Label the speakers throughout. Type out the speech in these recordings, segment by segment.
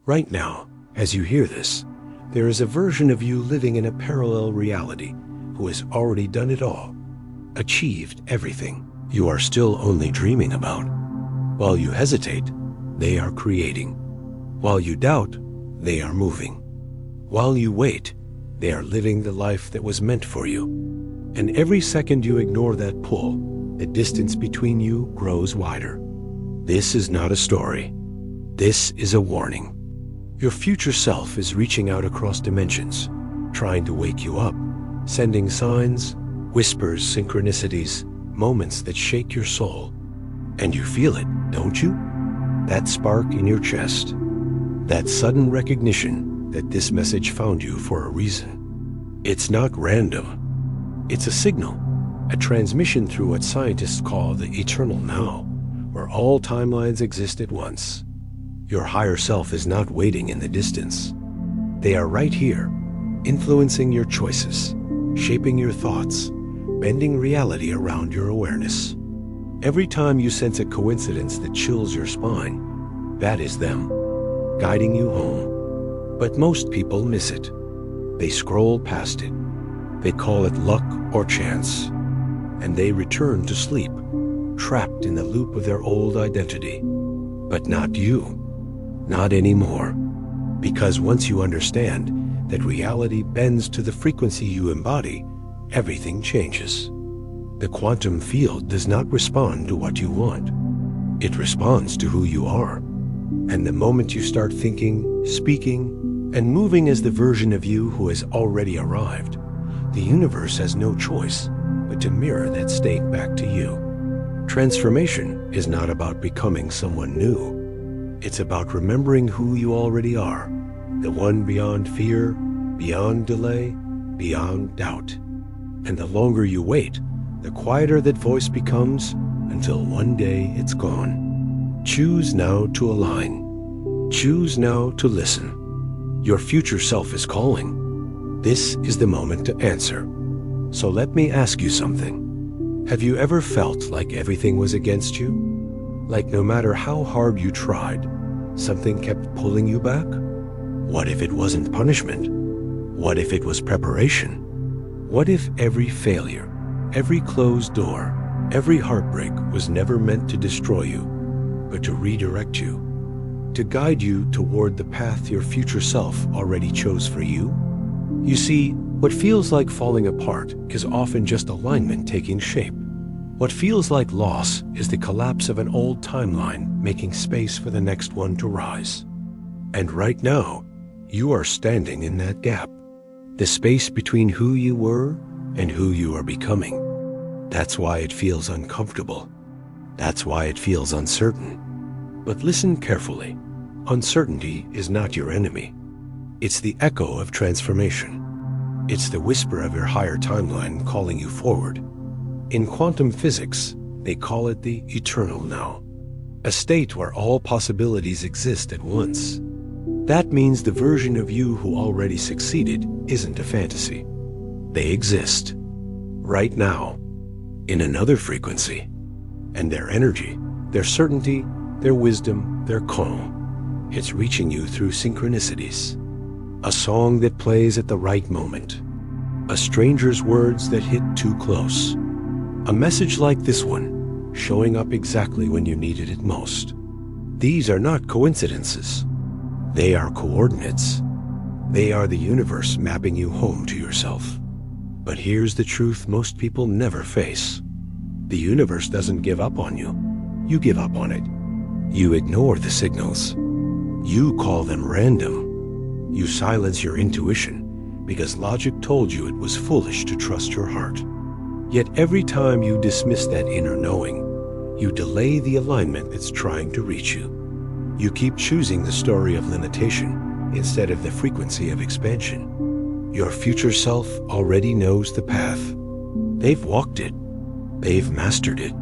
Speaker 1: Right now, as you hear this, there is a version of you living in a parallel reality who has already done it all, achieved everything you are still only dreaming about. While you hesitate, they are creating. While you doubt, they are moving. While you wait, they are living the life that was meant for you. And every second you ignore that pull, the distance between you grows wider. This is not a story. This is a warning. Your future self is reaching out across dimensions, trying to wake you up, sending signs, whispers, synchronicities, moments that shake your soul. And you feel it, don't you? That spark in your chest. That sudden recognition that this message found you for a reason. It's not random. It's a signal, a transmission through what scientists call the eternal now, where all timelines exist at once. Your higher self is not waiting in the distance. They are right here, influencing your choices, shaping your thoughts, bending reality around your awareness. Every time you sense a coincidence that chills your spine, that is them, guiding you home. But most people miss it. They scroll past it. They call it luck or chance. And they return to sleep, trapped in the loop of their old identity. But not you. Not anymore. Because once you understand that reality bends to the frequency you embody, everything changes. The quantum field does not respond to what you want. It responds to who you are. And the moment you start thinking, speaking, and moving as the version of you who has already arrived, the universe has no choice but to mirror that state back to you. Transformation is not about becoming someone new. It's about remembering who you already are, the one beyond fear, beyond delay, beyond doubt. And the longer you wait, the quieter that voice becomes until one day it's gone. Choose now to align. Choose now to listen. Your future self is calling. This is the moment to answer. So let me ask you something. Have you ever felt like everything was against you? Like no matter how hard you tried, something kept pulling you back? What if it wasn't punishment? What if it was preparation? What if every failure, every closed door, every heartbreak was never meant to destroy you, but to redirect you, to guide you toward the path your future self already chose for you? You see, what feels like falling apart is often just alignment taking shape. What feels like loss is the collapse of an old timeline making space for the next one to rise. And right now, you are standing in that gap, the space between who you were and who you are becoming. That's why it feels uncomfortable. That's why it feels uncertain. But listen carefully. Uncertainty is not your enemy. It's the echo of transformation. It's the whisper of your higher timeline calling you forward. In quantum physics, they call it the eternal now, a state where all possibilities exist at once. That means the version of you who already succeeded isn't a fantasy. They exist, right now, in another frequency. And their energy, their certainty, their wisdom, their calm, it's reaching you through synchronicities. A song that plays at the right moment. A stranger's words that hit too close. A message like this one, showing up exactly when you needed it most. These are not coincidences. They are coordinates. They are the universe mapping you home to yourself. But here's the truth most people never face. The universe doesn't give up on you. You give up on it. You ignore the signals. You call them random. You silence your intuition because logic told you it was foolish to trust your heart. Yet every time you dismiss that inner knowing, you delay the alignment that's trying to reach you. You keep choosing the story of limitation instead of the frequency of expansion. Your future self already knows the path. They've walked it. They've mastered it.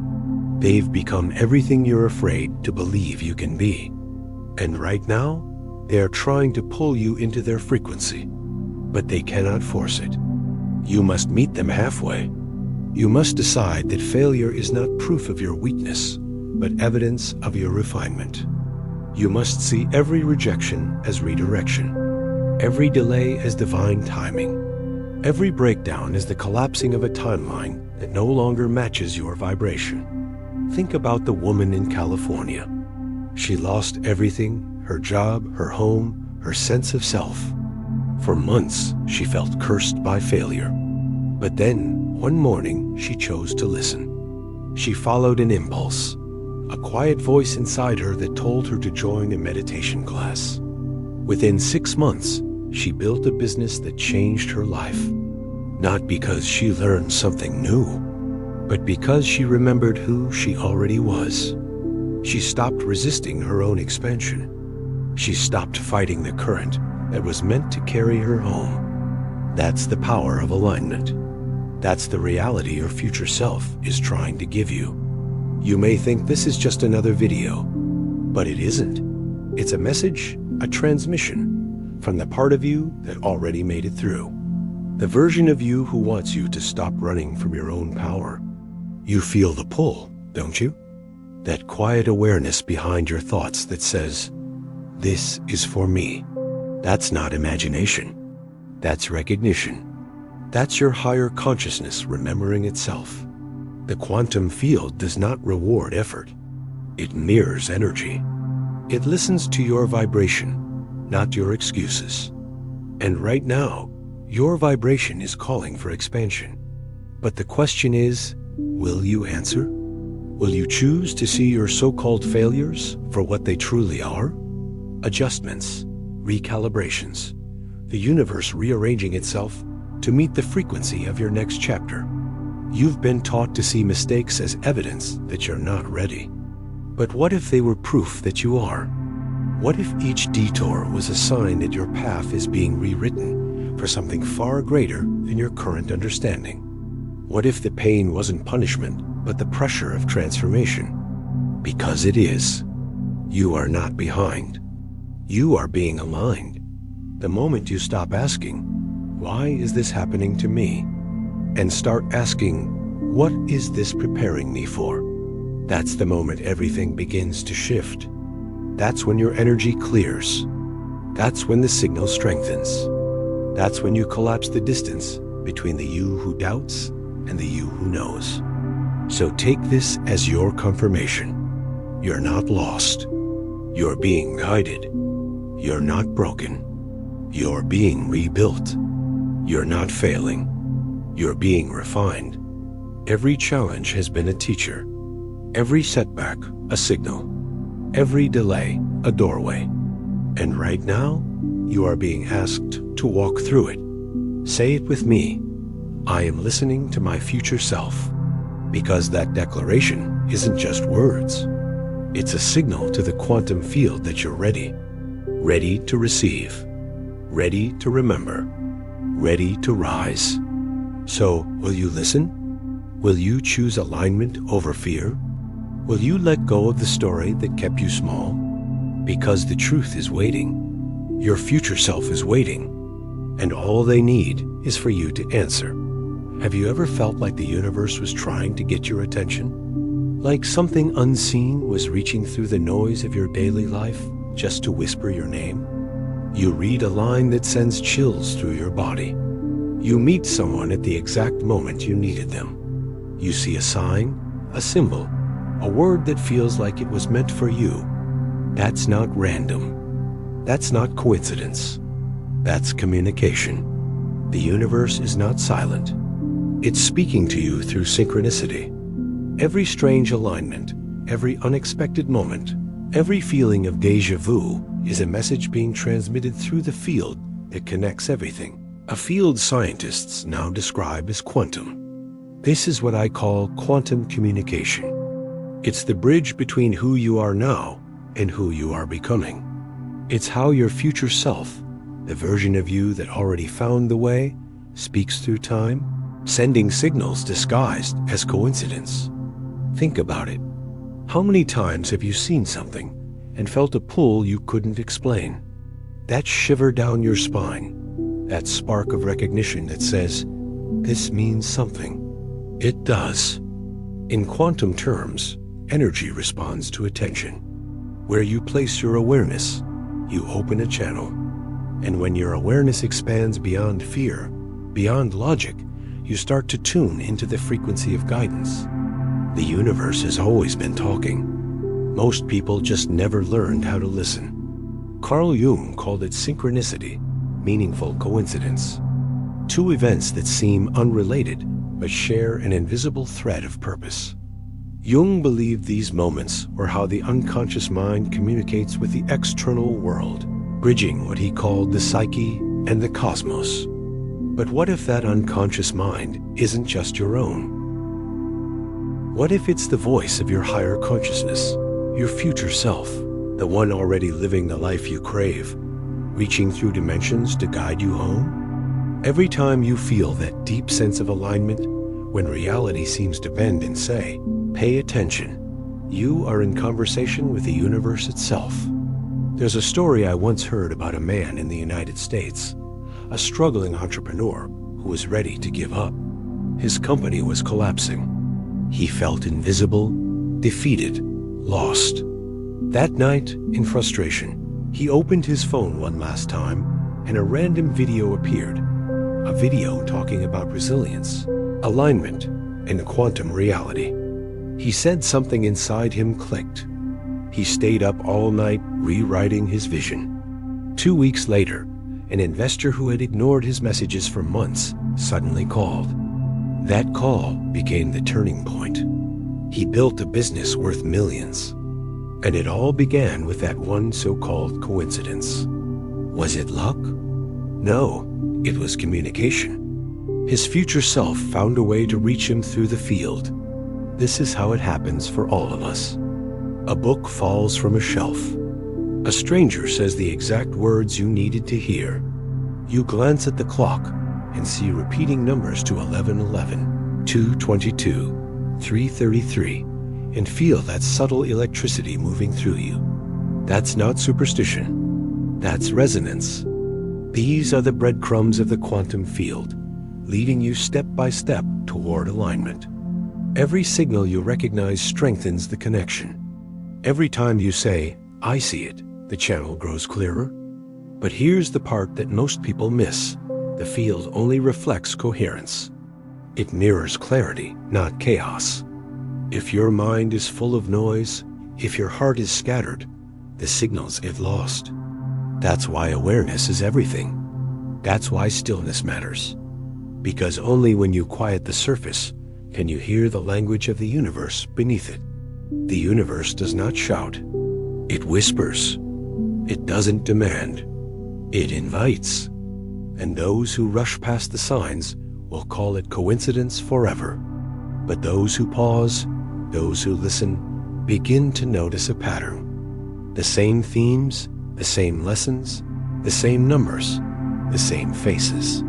Speaker 1: They've become everything you're afraid to believe you can be. And right now, they are trying to pull you into their frequency, but they cannot force it. You must meet them halfway. You must decide that failure is not proof of your weakness, but evidence of your refinement. You must see every rejection as redirection, every delay as divine timing, every breakdown as the collapsing of a timeline that no longer matches your vibration. Think about the woman in California. She lost everything, her job, her home, her sense of self. For months, she felt cursed by failure. But then, one morning, she chose to listen. She followed an impulse, a quiet voice inside her that told her to join a meditation class. Within 6 months, she built a business that changed her life. Not because she learned something new, but because she remembered who she already was. She stopped resisting her own expansion. She stopped fighting the current that was meant to carry her home. That's the power of alignment. That's the reality your future self is trying to give you. You may think this is just another video, but it isn't. It's a message, a transmission from the part of you that already made it through. The version of you who wants you to stop running from your own power. You feel the pull, don't you? That quiet awareness behind your thoughts that says, "This is for me." That's not imagination. That's recognition. That's your higher consciousness remembering itself. The quantum field does not reward effort. It mirrors energy. It listens to your vibration, not your excuses. And right now, your vibration is calling for expansion. But the question is, will you answer? Will you choose to see your so-called failures for what they truly are? Adjustments, recalibrations, the universe rearranging itself to meet the frequency of your next chapter. You've been taught to see mistakes as evidence that you're not ready. But what if they were proof that you are? What if each detour was a sign that your path is being rewritten for something far greater than your current understanding? What if the pain wasn't punishment, but the pressure of transformation? Because it is. You are not behind. You are being aligned. The moment you stop asking, "Why is this happening to me?" and start asking, "What is this preparing me for?" that's the moment everything begins to shift. That's when your energy clears. That's when the signal strengthens. That's when you collapse the distance between the you who doubts and the you who knows. So take this as your confirmation. You're not lost. You're being guided. You're not broken. You're being rebuilt. You're not failing. You're being refined. Every challenge has been a teacher. Every setback, a signal. Every delay, a doorway. And right now, you are being asked to walk through it. Say it with me. I am listening to my future self. Because that declaration isn't just words. It's a signal to the quantum field that you're ready. Ready to receive. Ready to remember. Ready to rise. So, will you listen? Will you choose alignment over fear? Will you let go of the story that kept you small? Because the truth is waiting. Your future self is waiting. And all they need is for you to answer. Have you ever felt like the universe was trying to get your attention? Like something unseen was reaching through the noise of your daily life just to whisper your name? You read a line that sends chills through your body. You meet someone at the exact moment you needed them. You see a sign, a symbol, a word that feels like it was meant for you. That's not random. That's not coincidence. That's communication. The universe is not silent. It's speaking to you through synchronicity. Every strange alignment, every unexpected moment, every feeling of déjà vu is a message being transmitted through the field that connects everything. A field scientists now describe as quantum. This is what I call quantum communication. It's the bridge between who you are now and who you are becoming. It's how your future self, the version of you that already found the way, speaks through time, sending signals disguised as coincidence. Think about it. How many times have you seen something and felt a pull you couldn't explain? That shiver down your spine, that spark of recognition that says, "This means something." It does. In quantum terms, energy responds to attention. Where you place your awareness, you open a channel. And when your awareness expands beyond fear, beyond logic, you start to tune into the frequency of guidance. The universe has always been talking. Most people just never learned how to listen. Carl Jung called it synchronicity, meaningful coincidence. Two events that seem unrelated but share an invisible thread of purpose. Jung believed these moments were how the unconscious mind communicates with the external world, bridging what he called the psyche and the cosmos. But what if that unconscious mind isn't just your own? What if it's the voice of your higher consciousness, your future self, the one already living the life you crave, reaching through dimensions to guide you home? Every time you feel that deep sense of alignment, when reality seems to bend and say, "Pay attention," you are in conversation with the universe itself. There's a story I once heard about a man in the United States, a struggling entrepreneur who was ready to give up. His company was collapsing. He felt invisible, defeated, lost. That night, in frustration, he opened his phone one last time, and a random video appeared. A video talking about resilience, alignment, and quantum reality. He said something inside him clicked. He stayed up all night rewriting his vision. 2 weeks later, an investor who had ignored his messages for months suddenly called. That call became the turning point. He built a business worth millions. And it all began with that one so-called coincidence. Was it luck? No, it was communication. His future self found a way to reach him through the field. This is how it happens for all of us. A book falls from a shelf. A stranger says the exact words you needed to hear. You glance at the clock and see repeating numbers to 11:11, 2:22, 3:33, and feel that subtle electricity moving through you. That's not superstition. That's resonance. These are the breadcrumbs of the quantum field, leading you step by step toward alignment. Every signal you recognize strengthens the connection. Every time you say, "I see it," the channel grows clearer. But here's the part that most people miss. The field only reflects coherence. It mirrors clarity, not chaos. If your mind is full of noise, if your heart is scattered, the signals get lost. That's why awareness is everything. That's why stillness matters. Because only when you quiet the surface can you hear the language of the universe beneath it. The universe does not shout. It whispers. It doesn't demand. It invites. And those who rush past the signs will call it coincidence forever. But those who pause, those who listen, begin to notice a pattern. The same themes, the same lessons, the same numbers, the same faces.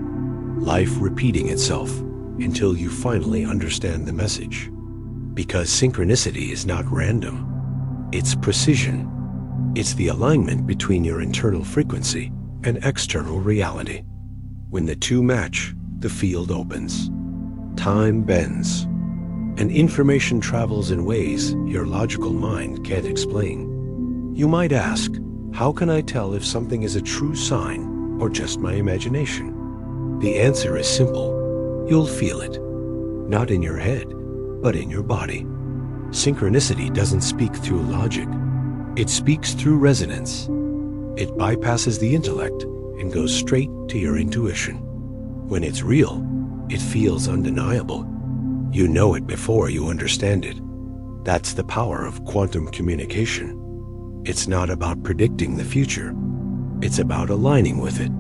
Speaker 1: Life repeating itself until you finally understand the message. Because synchronicity is not random. It's precision. It's the alignment between your internal frequency and external reality. When the two match, the field opens. Time bends. And information travels in ways your logical mind can't explain. You might ask, how can I tell if something is a true sign or just my imagination? The answer is simple. You'll feel it. Not in your head, but in your body. Synchronicity doesn't speak through logic. It speaks through resonance. It bypasses the intellect and goes straight to your intuition. When it's real, it feels undeniable. You know it before you understand it. That's the power of quantum communication. It's not about predicting the future. It's about aligning with it.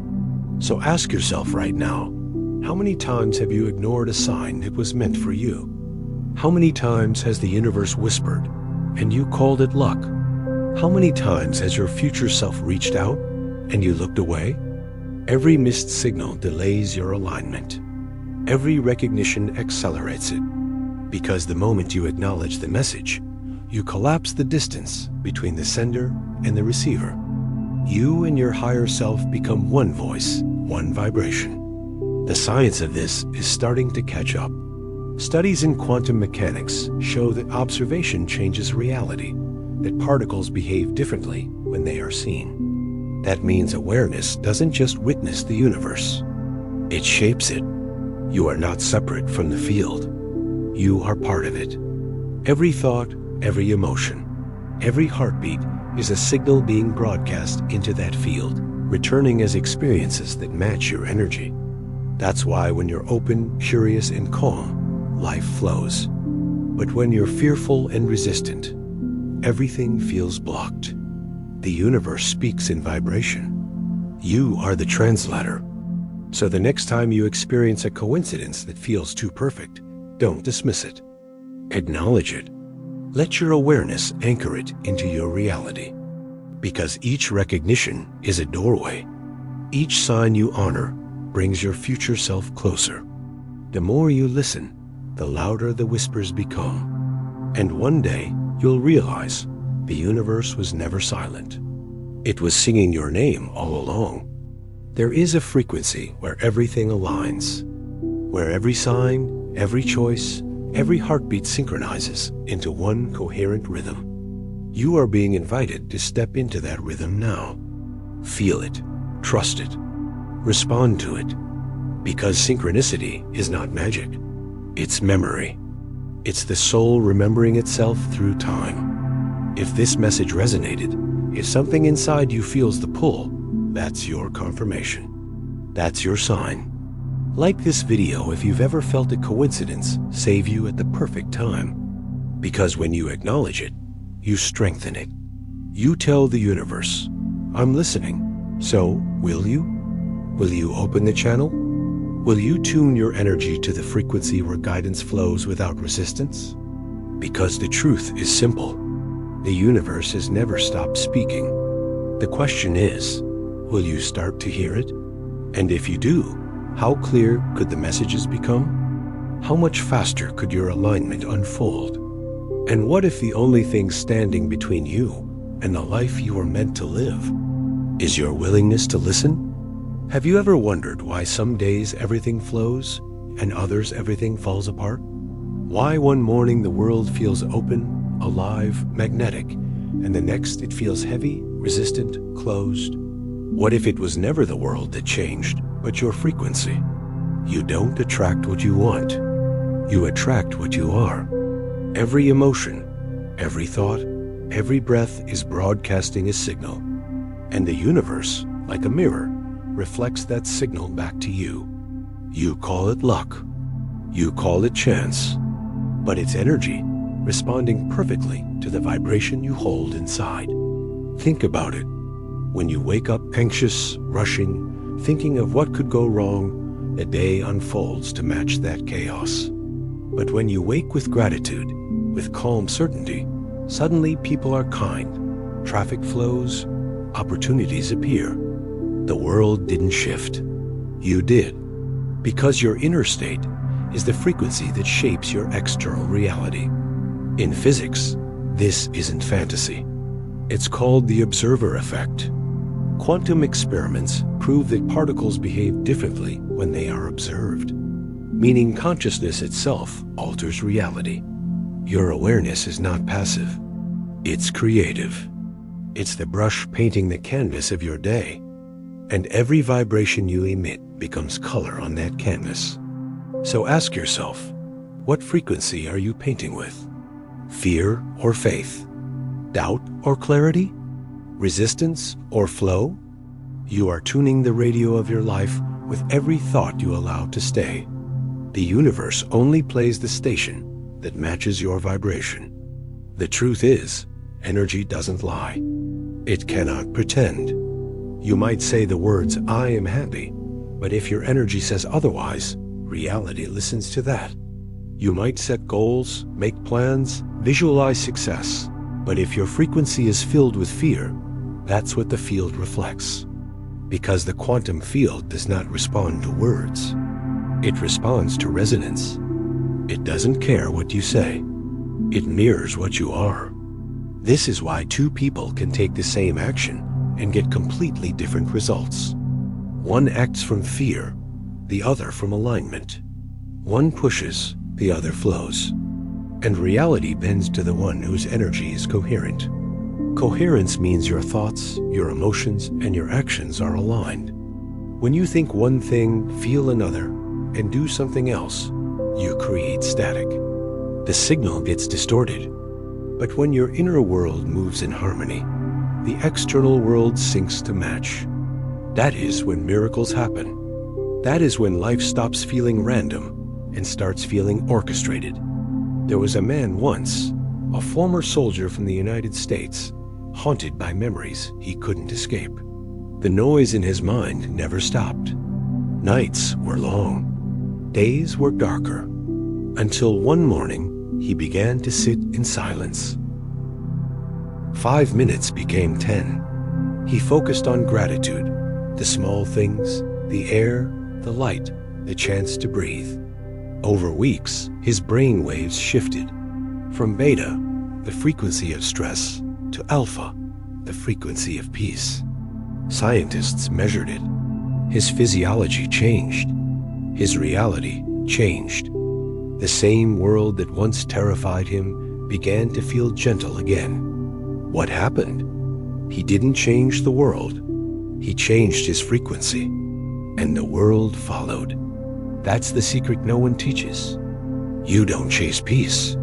Speaker 1: So ask yourself right now, how many times have you ignored a sign that was meant for you? How many times has the universe whispered and you called it luck? How many times has your future self reached out and you looked away? Every missed signal delays your alignment. Every recognition accelerates it. Because the moment you acknowledge the message, you collapse the distance between the sender and the receiver. You and your higher self become one voice, one vibration. The science of this is starting to catch up. Studies in quantum mechanics show that observation changes reality, that particles behave differently when they are seen. That means awareness doesn't just witness the universe. It shapes it. You are not separate from the field. You are part of it. Every thought, every emotion, every heartbeat is a signal being broadcast into that field, returning as experiences that match your energy. That's why when you're open, curious, and calm, life flows. But when you're fearful and resistant, everything feels blocked. The universe speaks in vibration. You are the translator. So the next time you experience a coincidence that feels too perfect, don't dismiss it. Acknowledge it. Let your awareness anchor it into your reality. Because each recognition is a doorway. Each sign you honor brings your future self closer. The more you listen, the louder the whispers become. And one day, you'll realize the universe was never silent. It was singing your name all along. There is a frequency where everything aligns, where every sign, every choice, every heartbeat synchronizes into one coherent rhythm. You are being invited to step into that rhythm now. Feel it, trust it, respond to it, because synchronicity is not magic. It's memory. It's the soul remembering itself through time. If this message resonated, if something inside you feels the pull, that's your confirmation. That's your sign. Like this video if you've ever felt a coincidence save you at the perfect time. Because when you acknowledge it, you strengthen it. You tell the universe, I'm listening. So, will you? Will you open the channel? Will you tune your energy to the frequency where guidance flows without resistance? Because the truth is simple. The universe has never stopped speaking. The question is, will you start to hear it? And if you do, how clear could the messages become? How much faster could your alignment unfold? And what if the only thing standing between you and the life you were meant to live is your willingness to listen? Have you ever wondered why some days everything flows and others everything falls apart? Why one morning the world feels open, alive, magnetic, and the next it feels heavy, resistant, closed? What if it was never the world that changed, but your frequency? You don't attract what you want. You attract what you are. Every emotion, every thought, every breath is broadcasting a signal. And the universe, like a mirror, reflects that signal back to you. You call it luck. You call it chance. But it's energy, responding perfectly to the vibration you hold inside. Think about it. When you wake up anxious, rushing, thinking of what could go wrong, a day unfolds to match that chaos. But when you wake with gratitude, with calm certainty, suddenly people are kind, traffic flows, opportunities appear. The world didn't shift. You did. Because your inner state is the frequency that shapes your external reality. In physics, this isn't fantasy. It's called the observer effect. Quantum experiments prove that particles behave differently when they are observed, meaning consciousness itself alters reality. Your awareness is not passive. It's creative. It's the brush painting the canvas of your day. And every vibration you emit becomes color on that canvas. So ask yourself, what frequency are you painting with? Fear or faith? Doubt or clarity? Resistance or flow? You are tuning the radio of your life with every thought you allow to stay. The universe only plays the station that matches your vibration. The truth is, energy doesn't lie. It cannot pretend. You might say the words, I am happy, but if your energy says otherwise, reality listens to that. You might set goals, make plans, visualize success, but if your frequency is filled with fear, that's what the field reflects. Because the quantum field does not respond to words. It responds to resonance. It doesn't care what you say. It mirrors what you are. This is why two people can take the same action and get completely different results. One acts from fear, the other from alignment. One pushes, the other flows. And reality bends to the one whose energy is coherent. Coherence means your thoughts, your emotions, and your actions are aligned. When you think one thing, feel another, and do something else, you create static. The signal gets distorted. But when your inner world moves in harmony, the external world syncs to match. That is when miracles happen. That is when life stops feeling random and starts feeling orchestrated. There was a man once, a former soldier from the United States, haunted by memories he couldn't escape. The noise in his mind never stopped. Nights were long. Days were darker. Until one morning, he began to sit in silence. 5 minutes became 10. He focused on gratitude, the small things, the air, the light, the chance to breathe. Over weeks, his brain waves shifted from beta, the frequency of stress, to alpha, the frequency of peace. Scientists measured it. His physiology changed. His reality changed. The same world that once terrified him began to feel gentle again. What happened? He didn't change the world. He changed his frequency, and the world followed. That's the secret no one teaches. You don't chase peace.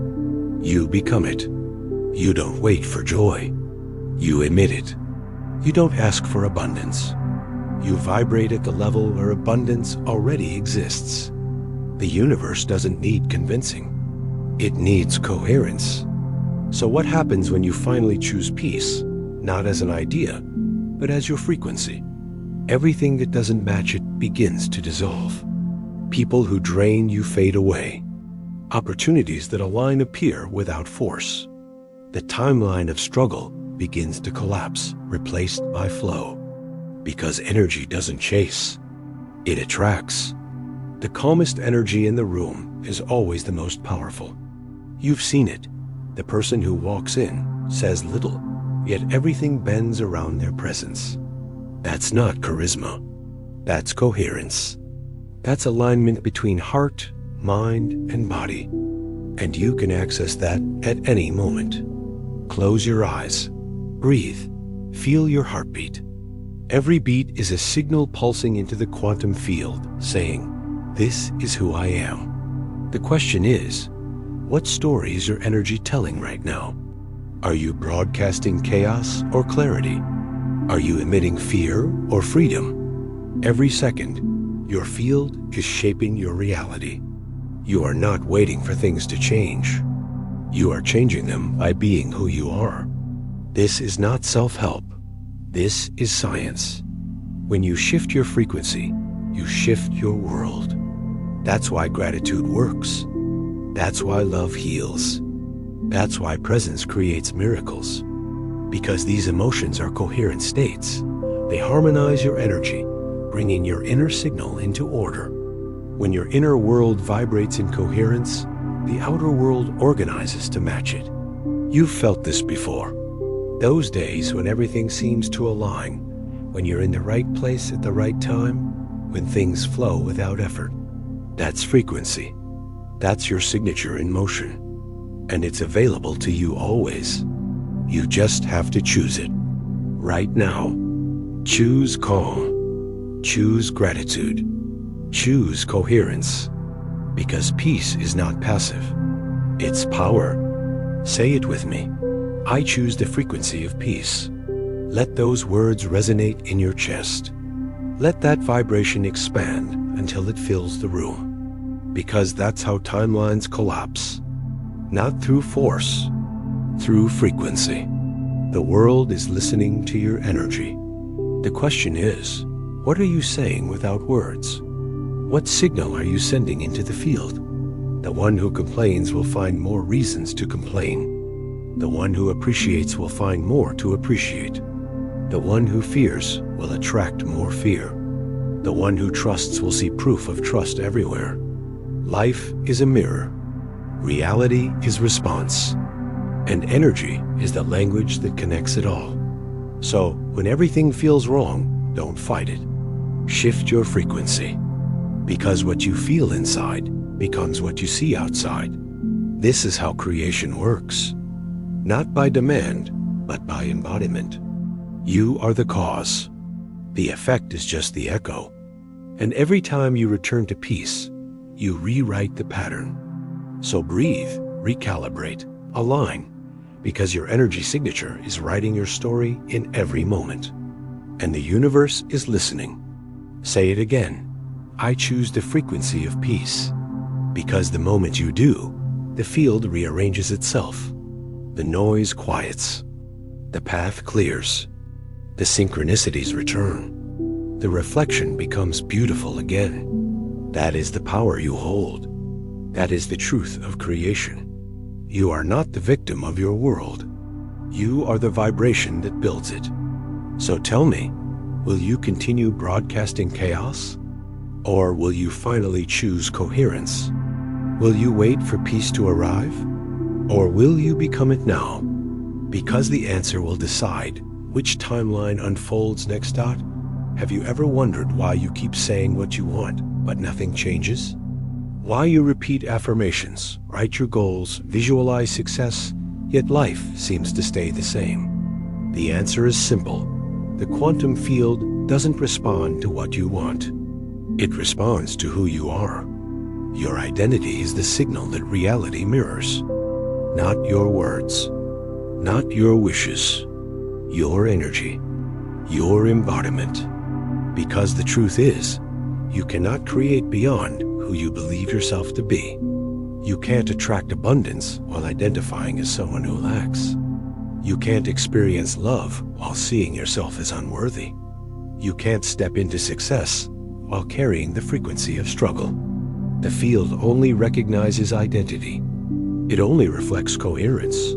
Speaker 1: You become it. You don't wait for joy. You emit it. You don't ask for abundance. You vibrate at the level where abundance already exists. The universe doesn't need convincing. It needs coherence. So what happens when you finally choose peace, not as an idea, but as your frequency? Everything that doesn't match it begins to dissolve. People who drain you fade away. Opportunities that align appear without force. The timeline of struggle begins to collapse, replaced by flow. Because energy doesn't chase, it attracts. The calmest energy in the room is always the most powerful. You've seen it. The person who walks in says little, yet everything bends around their presence. That's not charisma. That's coherence. That's alignment between heart, mind, and body. And you can access that at any moment. Close your eyes. Breathe. Feel your heartbeat. Every beat is a signal pulsing into the quantum field, saying, "This is who I am." The question is, what story is your energy telling right now? Are you broadcasting chaos or clarity? Are you emitting fear or freedom? Every second, your field is shaping your reality. You are not waiting for things to change. You are changing them by being who you are. This is not self-help. This is science. When you shift your frequency, you shift your world. That's why gratitude works. That's why love heals. That's why presence creates miracles. Because these emotions are coherent states. They harmonize your energy, bringing your inner signal into order. When your inner world vibrates in coherence, the outer world organizes to match it. You've felt this before. Those days when everything seems to align, when you're in the right place at the right time, when things flow without effort. That's frequency. That's your signature in motion. And it's available to you always. You just have to choose it. Right now. Choose calm. Choose gratitude. Choose coherence. Because peace is not passive. It's power. Say it with me. I choose the frequency of peace. Let those words resonate in your chest. Let that vibration expand until it fills the room. Because that's how timelines collapse. Not through force, through frequency. The world is listening to your energy. The question is, what are you saying without words? What signal are you sending into the field? The one who complains will find more reasons to complain. The one who appreciates will find more to appreciate. The one who fears will attract more fear. The one who trusts will see proof of trust everywhere. Life is a mirror. Reality is response. And energy is the language that connects it all. So, when everything feels wrong, don't fight it. Shift your frequency. Because what you feel inside becomes what you see outside. This is how creation works. Not by demand, but by embodiment. You are the cause. The effect is just the echo. And every time you return to peace, you rewrite the pattern. So breathe, recalibrate, align, because your energy signature is writing your story in every moment. And the universe is listening. Say it again. I choose the frequency of peace. Because the moment you do, the field rearranges itself. The noise quiets. The path clears. The synchronicities return. The reflection becomes beautiful again. That is the power you hold. That is the truth of creation. You are not the victim of your world. You are the vibration that builds it. So tell me, will you continue broadcasting chaos? Or will you finally choose coherence? Will you wait for peace to arrive? Or will you become it now? Because the answer will decide which timeline unfolds next. Have you ever wondered why you keep saying what you want, but nothing changes? Why you repeat affirmations, write your goals, visualize success, yet life seems to stay the same? The answer is simple. The quantum field doesn't respond to what you want. It responds to who you are. Your identity is the signal that reality mirrors. Not your words, not your wishes, your energy, your embodiment. Because the truth is, you cannot create beyond who you believe yourself to be. You can't attract abundance while identifying as someone who lacks. You can't experience love while seeing yourself as unworthy. You can't step into success while carrying the frequency of struggle. The field only recognizes identity. It only reflects coherence.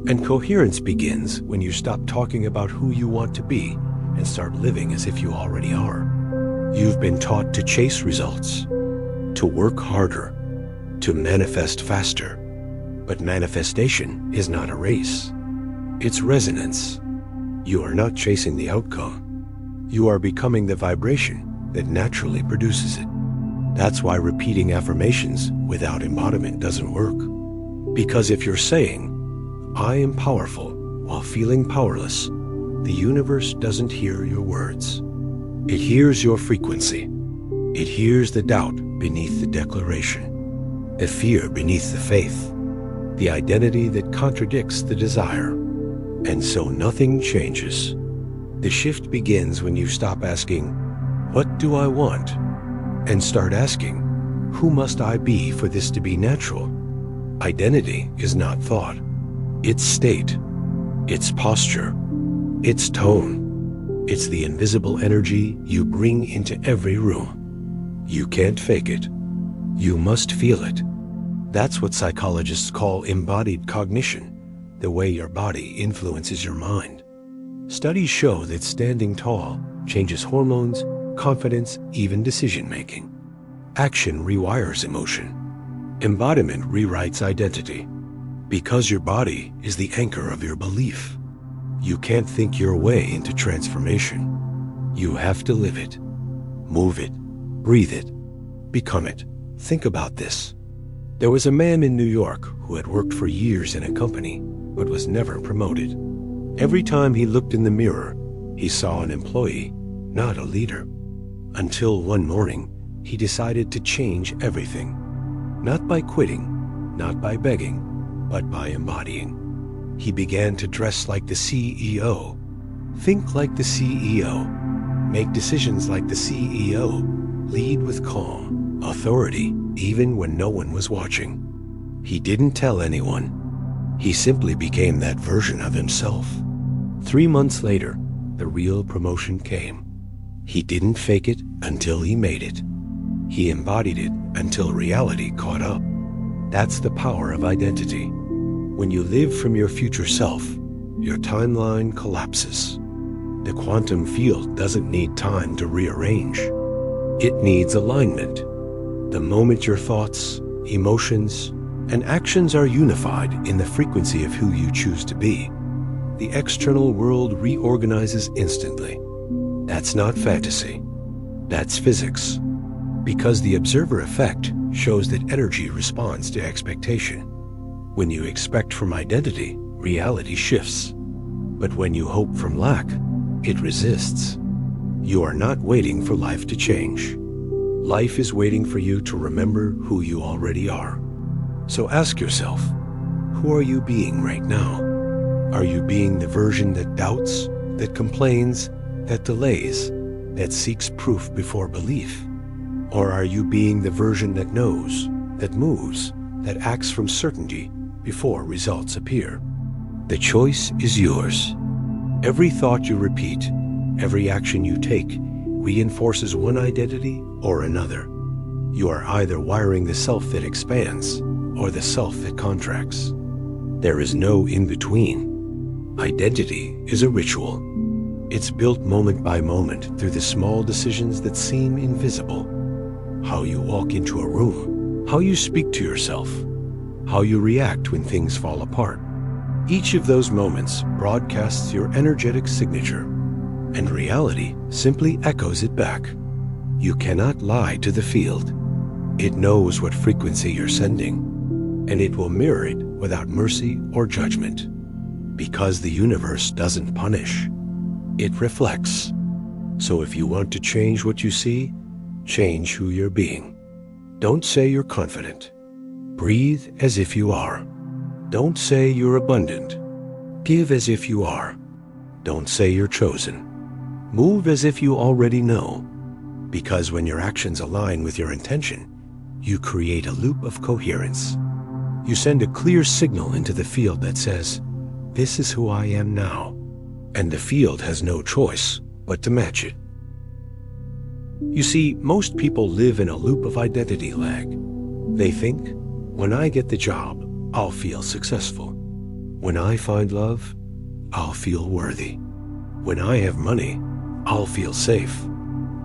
Speaker 1: And coherence begins when you stop talking about who you want to be and start living as if you already are. You've been taught to chase results, to work harder, to manifest faster. But manifestation is not a race. It's resonance. You are not chasing the outcome. You are becoming the vibration that naturally produces it. That's why repeating affirmations without embodiment doesn't work. Because if you're saying, I am powerful, while feeling powerless, the universe doesn't hear your words. It hears your frequency. It hears the doubt beneath the declaration, the fear beneath the faith, the identity that contradicts the desire. And so nothing changes. The shift begins when you stop asking, what do I want? And start asking, who must I be for this to be natural? Identity is not thought. It's state. It's posture. It's tone. It's the invisible energy you bring into every room. You can't fake it. You must feel it. That's what psychologists call embodied cognition, the way your body influences your mind. Studies show that standing tall changes hormones, confidence, even decision-making. Action rewires emotion. Embodiment rewrites identity. Because your body is the anchor of your belief. You can't think your way into transformation. You have to live it. Move it. Breathe it. Become it. Think about this. There was a man in New York who had worked for years in a company, but was never promoted. Every time he looked in the mirror, he saw an employee, not a leader. Until one morning, he decided to change everything. Not by quitting, not by begging, but by embodying. He began to dress like the CEO, think like the CEO, make decisions like the CEO, lead with calm, authority, even when no one was watching. He didn't tell anyone. He simply became that version of himself. 3 months later, the real promotion came. He didn't fake it until he made it. He embodied it until reality caught up. That's the power of identity. When you live from your future self, your timeline collapses. The quantum field doesn't need time to rearrange. It needs alignment. The moment your thoughts, emotions, and actions are unified in the frequency of who you choose to be, the external world reorganizes instantly. That's not fantasy. That's physics. Because the observer effect shows that energy responds to expectation. When you expect from identity, reality shifts. But when you hope from lack, it resists. You are not waiting for life to change. Life is waiting for you to remember who you already are. So ask yourself, who are you being right now? Are you being the version that doubts, that complains, that delays, that seeks proof before belief? Or are you being the version that knows, that moves, that acts from certainty before results appear? The choice is yours. Every thought you repeat, every action you take, reinforces one identity or another. You are either wiring the self that expands or the self that contracts. There is no in-between. Identity is a ritual. It's built moment by moment through the small decisions that seem invisible. How you walk into a room, how you speak to yourself, how you react when things fall apart. Each of those moments broadcasts your energetic signature, and reality simply echoes it back. You cannot lie to the field. It knows what frequency you're sending, and it will mirror it without mercy or judgment. Because the universe doesn't punish, it reflects. So if you want to change what you see, change who you're being. Don't say you're confident. Breathe as if you are. Don't say you're abundant. Give as if you are. Don't say you're chosen. Move as if you already know. Because when your actions align with your intention, you create a loop of coherence. You send a clear signal into the field that says, "This is who I am now." And the field has no choice but to match it. You see, most people live in a loop of identity lag. They think, when I get the job, I'll feel successful. When I find love, I'll feel worthy. When I have money, I'll feel safe.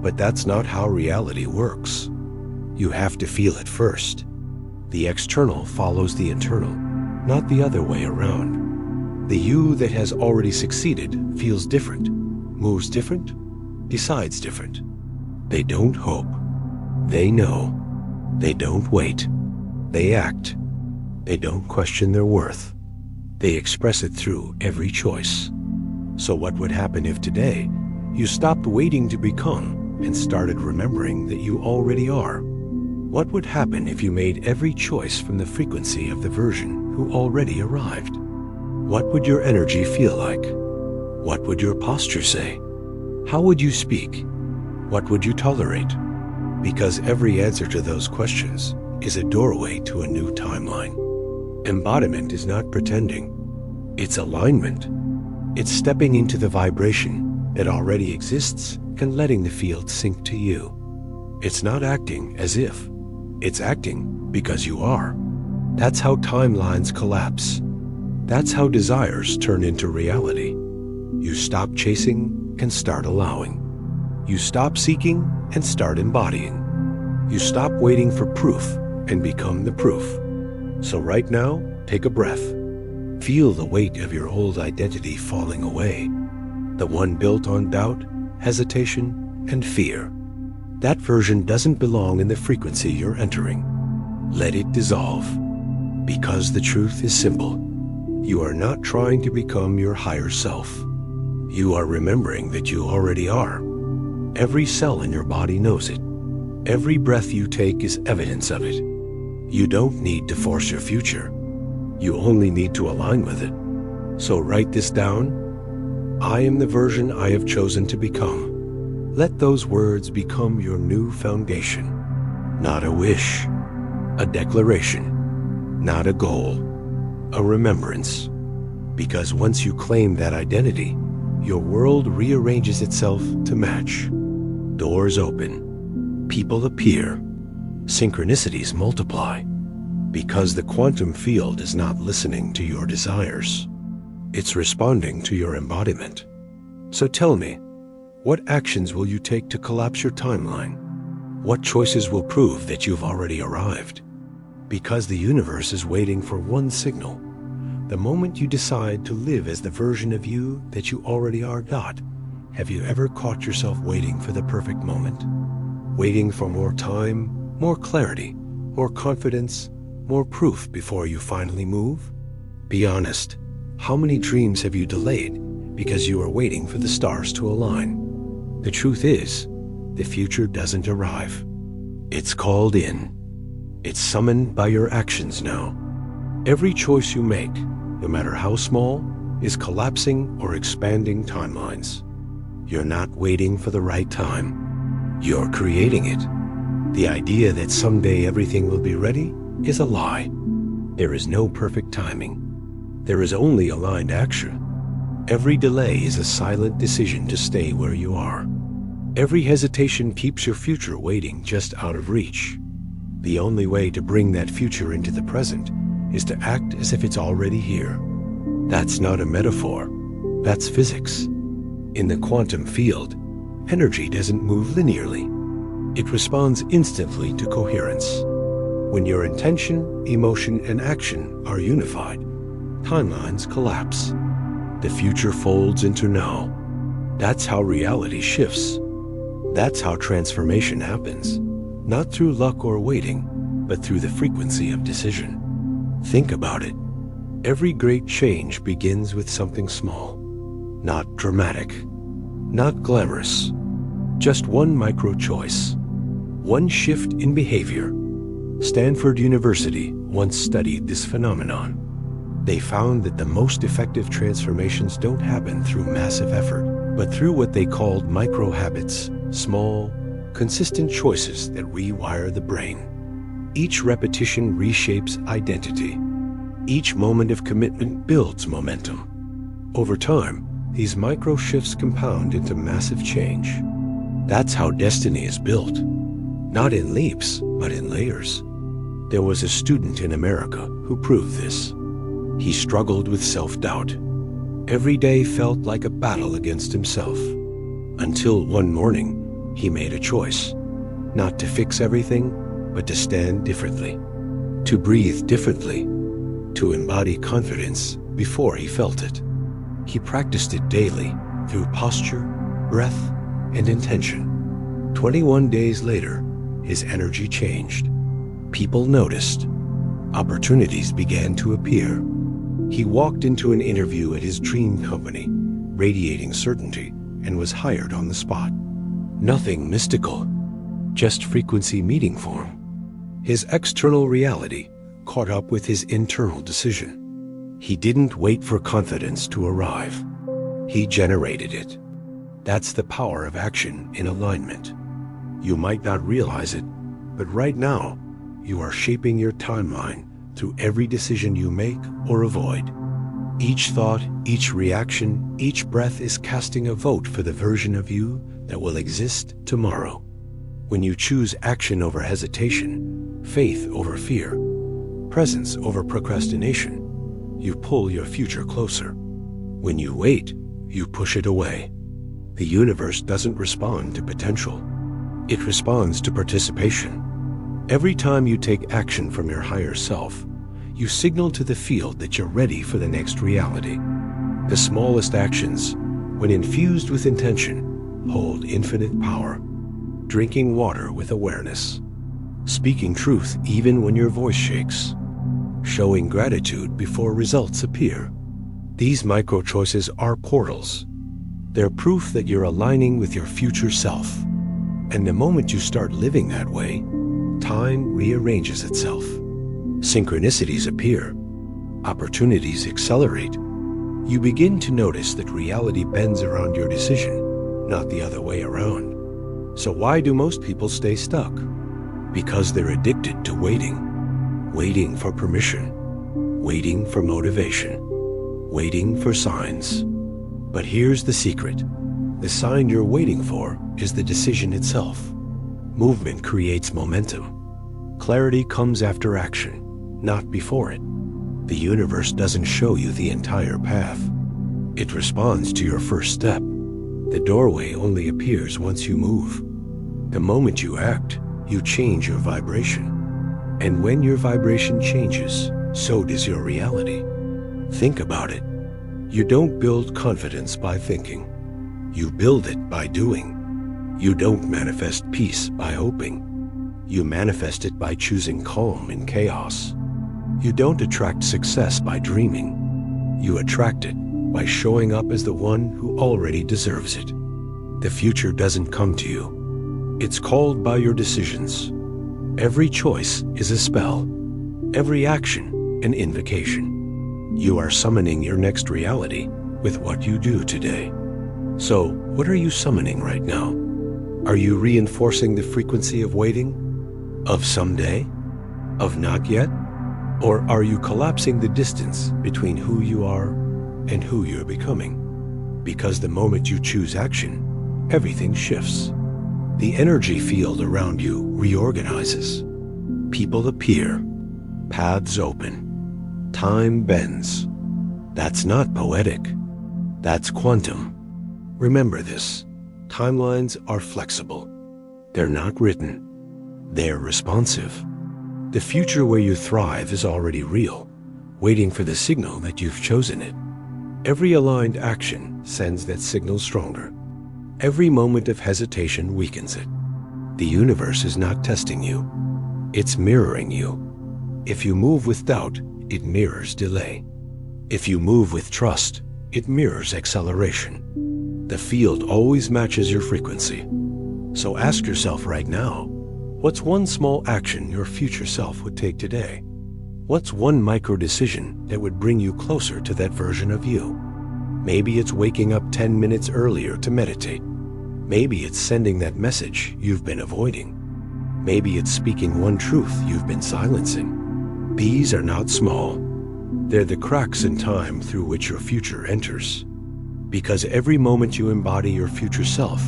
Speaker 1: But that's not how reality works. You have to feel it first. The external follows the internal, not the other way around. The you that has already succeeded feels different, moves different, decides different. They don't hope. They know. They don't wait. They act. They don't question their worth. They express it through every choice. So what would happen if today you stopped waiting to become and started remembering that you already are? What would happen if you made every choice from the frequency of the version who already arrived? What would your energy feel like? What would your posture say? How would you speak? What would you tolerate? Because every answer to those questions is a doorway to a new timeline. Embodiment is not pretending. It's alignment. It's stepping into the vibration that already exists and letting the field sink to you. It's not acting as if. It's acting because you are. That's how timelines collapse. That's how desires turn into reality. You stop chasing and start allowing. You stop seeking and start embodying. You stop waiting for proof and become the proof. So right now, take a breath. Feel the weight of your old identity falling away. The one built on doubt, hesitation, and fear. That version doesn't belong in the frequency you're entering. Let it dissolve. Because the truth is simple. You are not trying to become your higher self. You are remembering that you already are. Every cell in your body knows it. Every breath you take is evidence of it. You don't need to force your future. You only need to align with it. So write this down. I am the version I have chosen to become. Let those words become your new foundation. Not a wish, a declaration, not a goal, a remembrance. Because once you claim that identity, your world rearranges itself to match. Doors open, people appear, synchronicities multiply. Because the quantum field is not listening to your desires. It's responding to your embodiment. So tell me, what actions will you take to collapse your timeline? What choices will prove that you've already arrived? Because the universe is waiting for one signal. The moment you decide to live as the version of you that you already are not, have you ever caught yourself waiting for the perfect moment? Waiting for more time, more clarity, more confidence, more proof before you finally move? Be honest. How many dreams have you delayed because you are waiting for the stars to align. The truth is, the future doesn't arrive. It's called in. It's summoned by your actions now. Every choice you make, no matter how small, is collapsing or expanding timelines. You're not waiting for the right time. You're creating it. The idea that someday everything will be ready is a lie. There is no perfect timing. There is only aligned action. Every delay is a silent decision to stay where you are. Every hesitation keeps your future waiting just out of reach. The only way to bring that future into the present is to act as if it's already here. That's not a metaphor. That's physics. In the quantum field, energy doesn't move linearly. It responds instantly to coherence. When your intention, emotion, and action are unified, timelines collapse. The future folds into now. That's how reality shifts. That's how transformation happens. Not through luck or waiting, but through the frequency of decision. Think about it. Every great change begins with something small. Not dramatic. Not glamorous. Just one micro-choice. One shift in behavior. Stanford University once studied this phenomenon. They found that the most effective transformations don't happen through massive effort, but through what they called micro-habits, small, consistent choices that rewire the brain. Each repetition reshapes identity. Each moment of commitment builds momentum. Over time, these micro-shifts compound into massive change. That's how destiny is built. Not in leaps, but in layers. There was a student in America who proved this. He struggled with self-doubt. Every day felt like a battle against himself. Until one morning, he made a choice. Not to fix everything, but to stand differently. To breathe differently. To embody confidence before he felt it. He practiced it daily through posture, breath, and intention. 21 days later, his energy changed. People noticed. Opportunities began to appear. He walked into an interview at his dream company, radiating certainty, and was hired on the spot. Nothing mystical, just frequency meeting form. His external reality caught up with his internal decision. He didn't wait for confidence to arrive. He generated it. That's the power of action in alignment. You might not realize it, but right now, you are shaping your timeline through every decision you make or avoid. Each thought, each reaction, each breath is casting a vote for the version of you that will exist tomorrow. When you choose action over hesitation, faith over fear, presence over procrastination, you pull your future closer. When you wait, you push it away. The universe doesn't respond to potential. It responds to participation. Every time you take action from your higher self, you signal to the field that you're ready for the next reality. The smallest actions, when infused with intention, hold infinite power. Drinking water with awareness. Speaking truth even when your voice shakes. Showing gratitude before results appear. These micro-choices are portals. They're proof that you're aligning with your future self. And the moment you start living that way, time rearranges itself. Synchronicities appear. Opportunities accelerate. You begin to notice that reality bends around your decision, not the other way around. So why do most people stay stuck? Because they're addicted to waiting. Waiting for permission. Waiting for motivation. Waiting for signs. But here's the secret. The sign you're waiting for is the decision itself. Movement creates momentum. Clarity comes after action, not before it. The universe doesn't show you the entire path. It responds to your first step. The doorway only appears once you move. The moment you act, you change your vibration. And when your vibration changes, so does your reality. Think about it. You don't build confidence by thinking. You build it by doing. You don't manifest peace by hoping. You manifest it by choosing calm in chaos. You don't attract success by dreaming. You attract it by showing up as the one who already deserves it. The future doesn't come to you. It's called by your decisions. Every choice is a spell. Every action, an invocation. You are summoning your next reality with what you do today. So, what are you summoning right now? Are you reinforcing the frequency of waiting? Of someday? Of not yet? Or are you collapsing the distance between who you are and who you're becoming? Because the moment you choose action, everything shifts. The energy field around you reorganizes. People appear. Paths open. Time bends. That's not poetic. That's quantum. Remember this. Timelines are flexible. They're not written. They're responsive. The future where you thrive is already real, waiting for the signal that you've chosen it. Every aligned action sends that signal stronger. Every moment of hesitation weakens it. The universe is not testing you. It's mirroring you. If you move with doubt, it mirrors delay. If you move with trust, it mirrors acceleration. The field always matches your frequency. So ask yourself right now, what's one small action your future self would take today? What's one micro decision that would bring you closer to that version of you? Maybe it's waking up 10 minutes earlier to meditate. Maybe it's sending that message you've been avoiding. Maybe it's speaking one truth you've been silencing. These are not small. They're the cracks in time through which your future enters. Because every moment you embody your future self,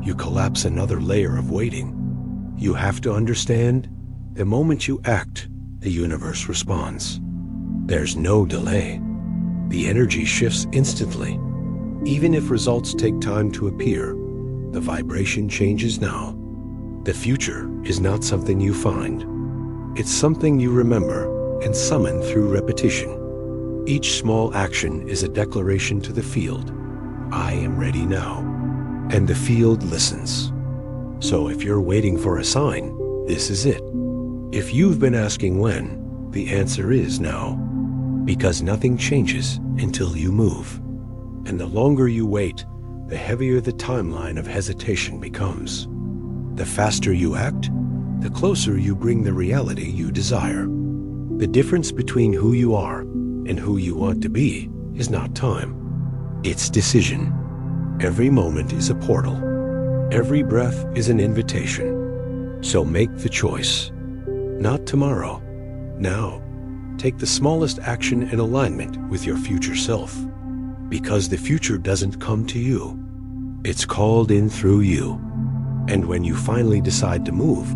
Speaker 1: you collapse another layer of waiting. You have to understand, the moment you act, the universe responds. There's no delay. The energy shifts instantly. Even if results take time to appear, the vibration changes now. The future is not something you find. It's something you remember and summon through repetition. Each small action is a declaration to the field. I am ready now. And the field listens. So if you're waiting for a sign, this is it. If you've been asking when, the answer is now. Because nothing changes until you move. And the longer you wait, the heavier the timeline of hesitation becomes. The faster you act, the closer you bring the reality you desire. The difference between who you are and who you want to be is not time. It's decision. Every moment is a portal. Every breath is an invitation. So make the choice. Not tomorrow. Now. Take the smallest action in alignment with your future self. Because the future doesn't come to you. It's called in through you. And when you finally decide to move,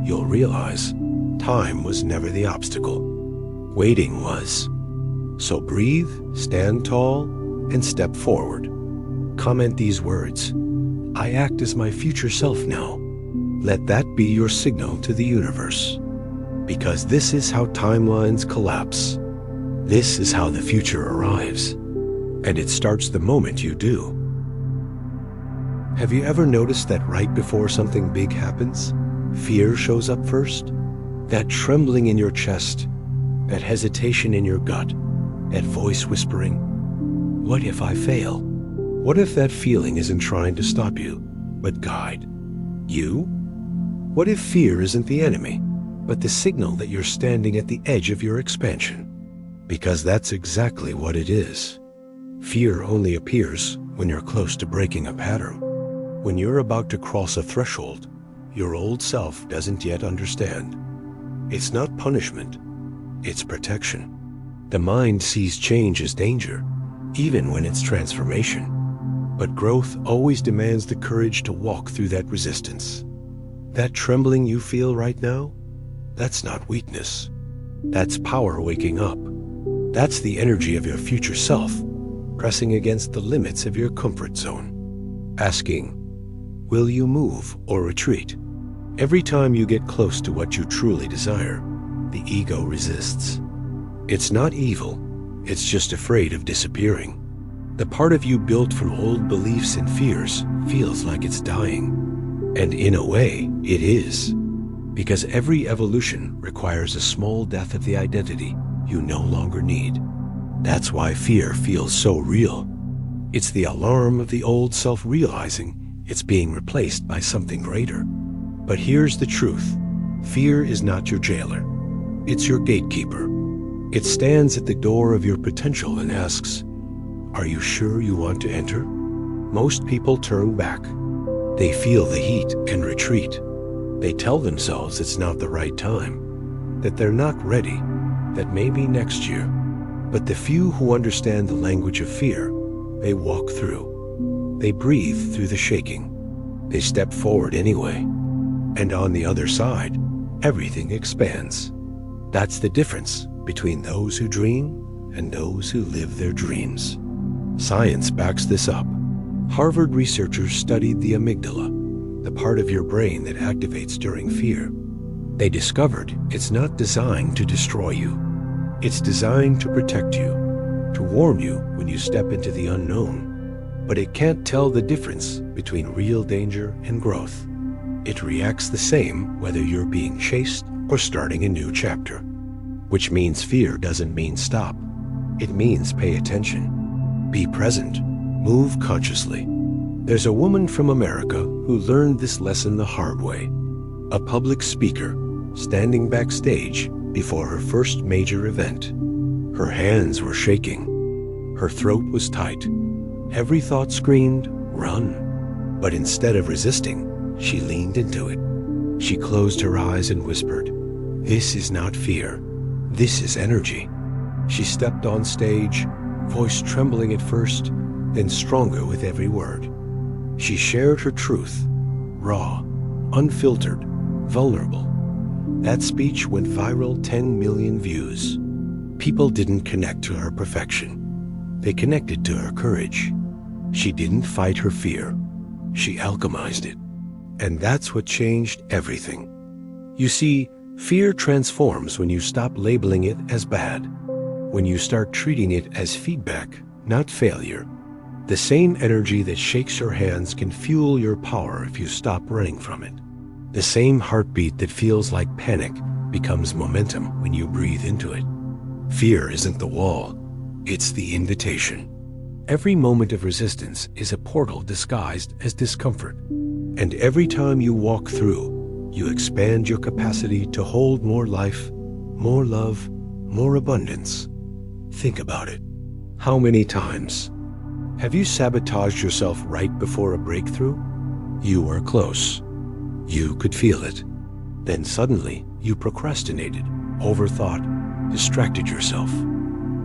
Speaker 1: you'll realize time was never the obstacle. Waiting was. So breathe, stand tall, and step forward. Comment these words. I act as my future self now. Let that be your signal to the universe. Because this is how timelines collapse. This is how the future arrives. And it starts the moment you do. Have you ever noticed that right before something big happens, fear shows up first? That trembling in your chest, that hesitation in your gut, that voice whispering, what if I fail? What if that feeling isn't trying to stop you, but guide you? What if fear isn't the enemy, but the signal that you're standing at the edge of your expansion? Because that's exactly what it is. Fear only appears when you're close to breaking a pattern. When you're about to cross a threshold, your old self doesn't yet understand. It's not punishment, it's protection. The mind sees change as danger, even when it's transformation. But growth always demands the courage to walk through that resistance. That trembling you feel right now, that's not weakness. That's power waking up. That's the energy of your future self, pressing against the limits of your comfort zone. Asking, will you move or retreat? Every time you get close to what you truly desire, the ego resists. It's not evil, it's just afraid of disappearing. The part of you built from old beliefs and fears feels like it's dying. And in a way, it is. Because every evolution requires a small death of the identity you no longer need. That's why fear feels so real. It's the alarm of the old self realizing it's being replaced by something greater. But here's the truth. Fear is not your jailer. It's your gatekeeper. It stands at the door of your potential and asks, "Are you sure you want to enter?" Most people turn back. They feel the heat and retreat. They tell themselves it's not the right time, that they're not ready, that maybe next year. But the few who understand the language of fear, they walk through. They breathe through the shaking. They step forward anyway. And on the other side, everything expands. That's the difference between those who dream and those who live their dreams. Science backs this up. Harvard researchers studied the amygdala, the part of your brain that activates during fear. They discovered it's not designed to destroy you. It's designed to protect you, to warn you when you step into the unknown. But it can't tell the difference between real danger and growth. It reacts the same whether you're being chased or starting a new chapter. Which means fear doesn't mean stop. It means pay attention. Be present. Move consciously. There's a woman from America who learned this lesson the hard way. A public speaker, standing backstage before her first major event. Her hands were shaking. Her throat was tight. Every thought screamed, "Run." But instead of resisting, she leaned into it. She closed her eyes and whispered, "This is not fear. This is energy." She stepped on stage, voice trembling at first, then stronger with every word. She shared her truth, raw, unfiltered, vulnerable. That speech went viral, 10 million views. People didn't connect to her perfection. They connected to her courage. She didn't fight her fear. She alchemized it. And that's what changed everything. You see, fear transforms when you stop labeling it as bad. When you start treating it as feedback, not failure. The same energy that shakes your hands can fuel your power if you stop running from it. The same heartbeat that feels like panic becomes momentum when you breathe into it. Fear isn't the wall, it's the invitation. Every moment of resistance is a portal disguised as discomfort. And every time you walk through, you expand your capacity to hold more life, more love, more abundance. Think about it. How many times have you sabotaged yourself right before a breakthrough? You were close. You could feel it. Then suddenly you procrastinated, overthought, distracted yourself.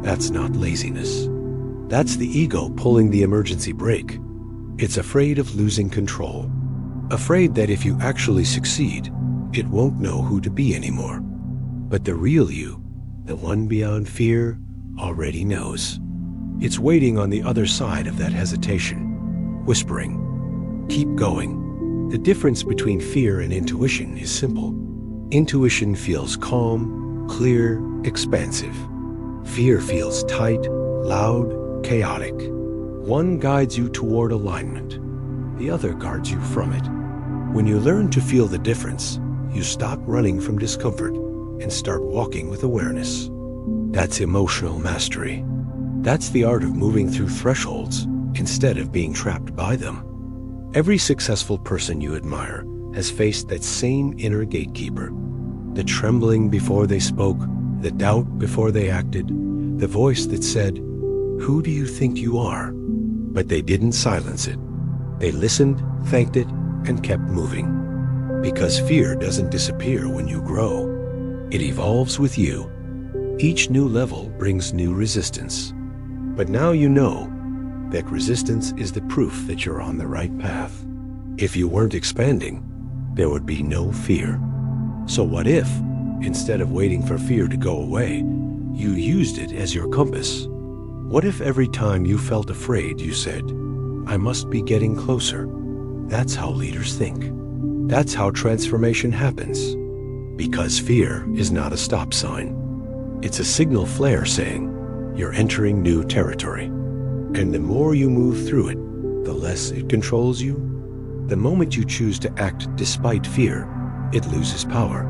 Speaker 1: That's not laziness. That's the ego pulling the emergency brake. It's afraid of losing control. Afraid that if you actually succeed, it won't know who to be anymore. But the real you, the one beyond fear, already knows. It's waiting on the other side of that hesitation, whispering, "Keep going." The difference between fear and intuition is simple. Intuition feels calm, clear, expansive. Fear feels tight, loud, chaotic. One guides you toward alignment. The other guards you from it. When you learn to feel the difference, you stop running from discomfort and start walking with awareness. That's emotional mastery. That's the art of moving through thresholds instead of being trapped by them. Every successful person you admire has faced that same inner gatekeeper. The trembling before they spoke, the doubt before they acted, the voice that said, "Who do you think you are?" But they didn't silence it. They listened, thanked it, and kept moving. Because fear doesn't disappear when you grow. It evolves with you. Each new level brings new resistance. But now you know that resistance is the proof that you're on the right path. If you weren't expanding, there would be no fear. So what if, instead of waiting for fear to go away, you used it as your compass? What if every time you felt afraid you said, "I must be getting closer"? That's how leaders think. That's how transformation happens. Because fear is not a stop sign. It's a signal flare saying, you're entering new territory. And the more you move through it, the less it controls you. The moment you choose to act despite fear, it loses power.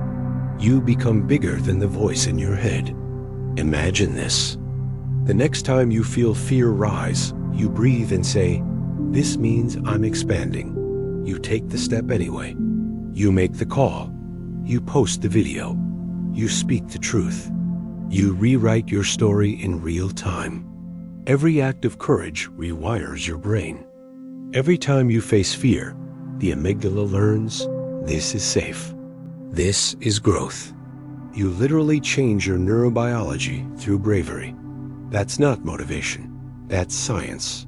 Speaker 1: You become bigger than the voice in your head. Imagine this. The next time you feel fear rise, you breathe and say, "This means I'm expanding." You take the step anyway. You make the call. You post the video. You speak the truth. You rewrite your story in real time. Every act of courage rewires your brain. Every time you face fear, the amygdala learns, this is safe. This is growth. You literally change your neurobiology through bravery. That's not motivation. That's science.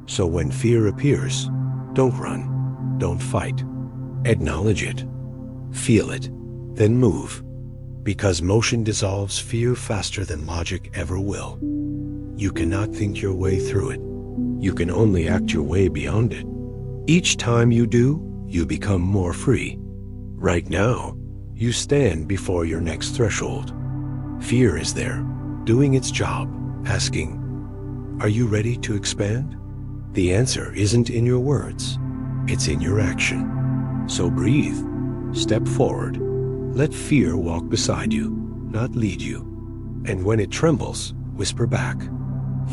Speaker 1: So when fear appears, don't run. Don't fight. Acknowledge it. Feel it. Then move. Because motion dissolves fear faster than logic ever will. You cannot think your way through it. You can only act your way beyond it. Each time you do, you become more free. Right now, you stand before your next threshold. Fear is there, doing its job, asking, "Are you ready to expand?" The answer isn't in your words. It's in your action. So breathe. Step forward. Let fear walk beside you, not lead you. And when it trembles, whisper back,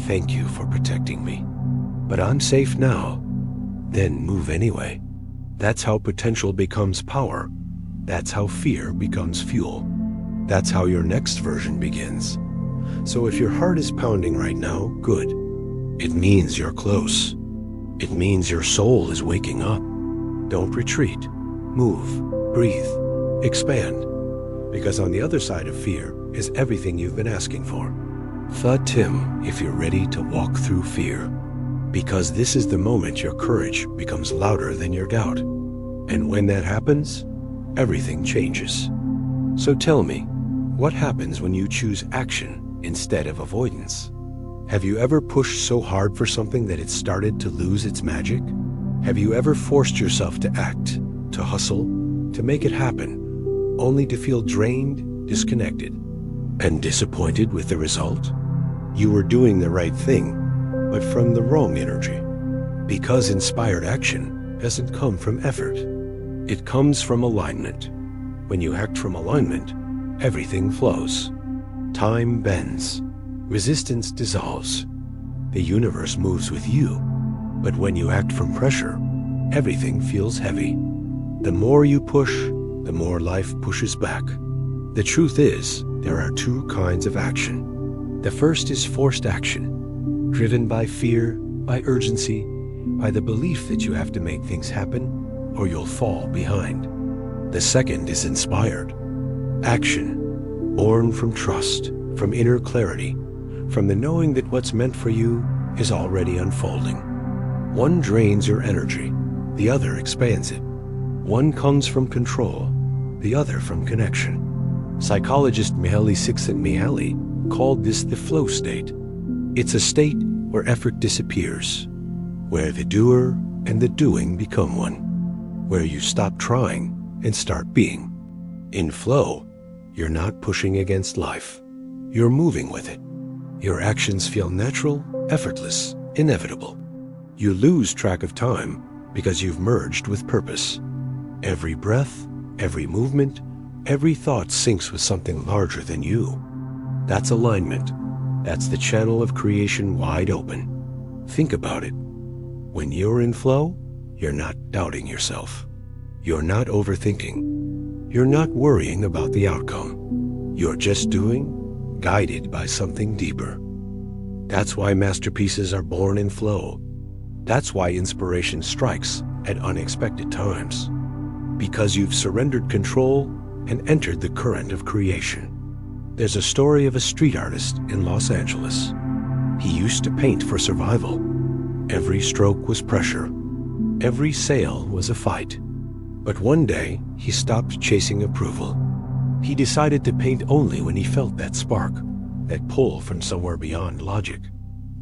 Speaker 1: "Thank you for protecting me. But I'm safe now." Then move anyway. That's how potential becomes power. That's how fear becomes fuel. That's how your next version begins. So if your heart is pounding right now, good. It means you're close. It means your soul is waking up. Don't retreat. Move. Breathe. Expand. Because on the other side of fear is everything you've been asking for. Thud Tim if you're ready to walk through fear. Because this is the moment your courage becomes louder than your doubt. And when that happens, everything changes. So tell me, what happens when you choose action instead of avoidance? Have you ever pushed so hard for something that it started to lose its magic? Have you ever forced yourself to act, to hustle, to make it happen, only to feel drained, disconnected, and disappointed with the result? You were doing the right thing, but from the wrong energy. Because inspired action doesn't come from effort. It comes from alignment. When you act from alignment, everything flows. Time bends. Resistance dissolves. The universe moves with you. But when you act from pressure, everything feels heavy. The more you push, the more life pushes back. The truth is, there are two kinds of action. The first is forced action, driven by fear, by urgency, by the belief that you have to make things happen or you'll fall behind. The second is inspired action, born from trust, from inner clarity, from the knowing that what's meant for you is already unfolding. One drains your energy, the other expands it. One comes from control, the other from connection. Psychologist Mihaly Csikszentmihalyi called this the flow state. It's a state where effort disappears, where the doer and the doing become one, where you stop trying and start being. In flow, you're not pushing against life. You're moving with it. Your actions feel natural, effortless, inevitable. You lose track of time because you've merged with purpose. Every breath, every movement, every thought syncs with something larger than you. That's alignment. That's the channel of creation wide open. Think about it. When you're in flow, you're not doubting yourself. You're not overthinking. You're not worrying about the outcome. You're just doing, guided by something deeper. That's why masterpieces are born in flow. That's why inspiration strikes at unexpected times. Because you've surrendered control and entered the current of creation. There's a story of a street artist in Los Angeles. He used to paint for survival. Every stroke was pressure. Every sale was a fight. But one day, he stopped chasing approval. He decided to paint only when he felt that spark, that pull from somewhere beyond logic.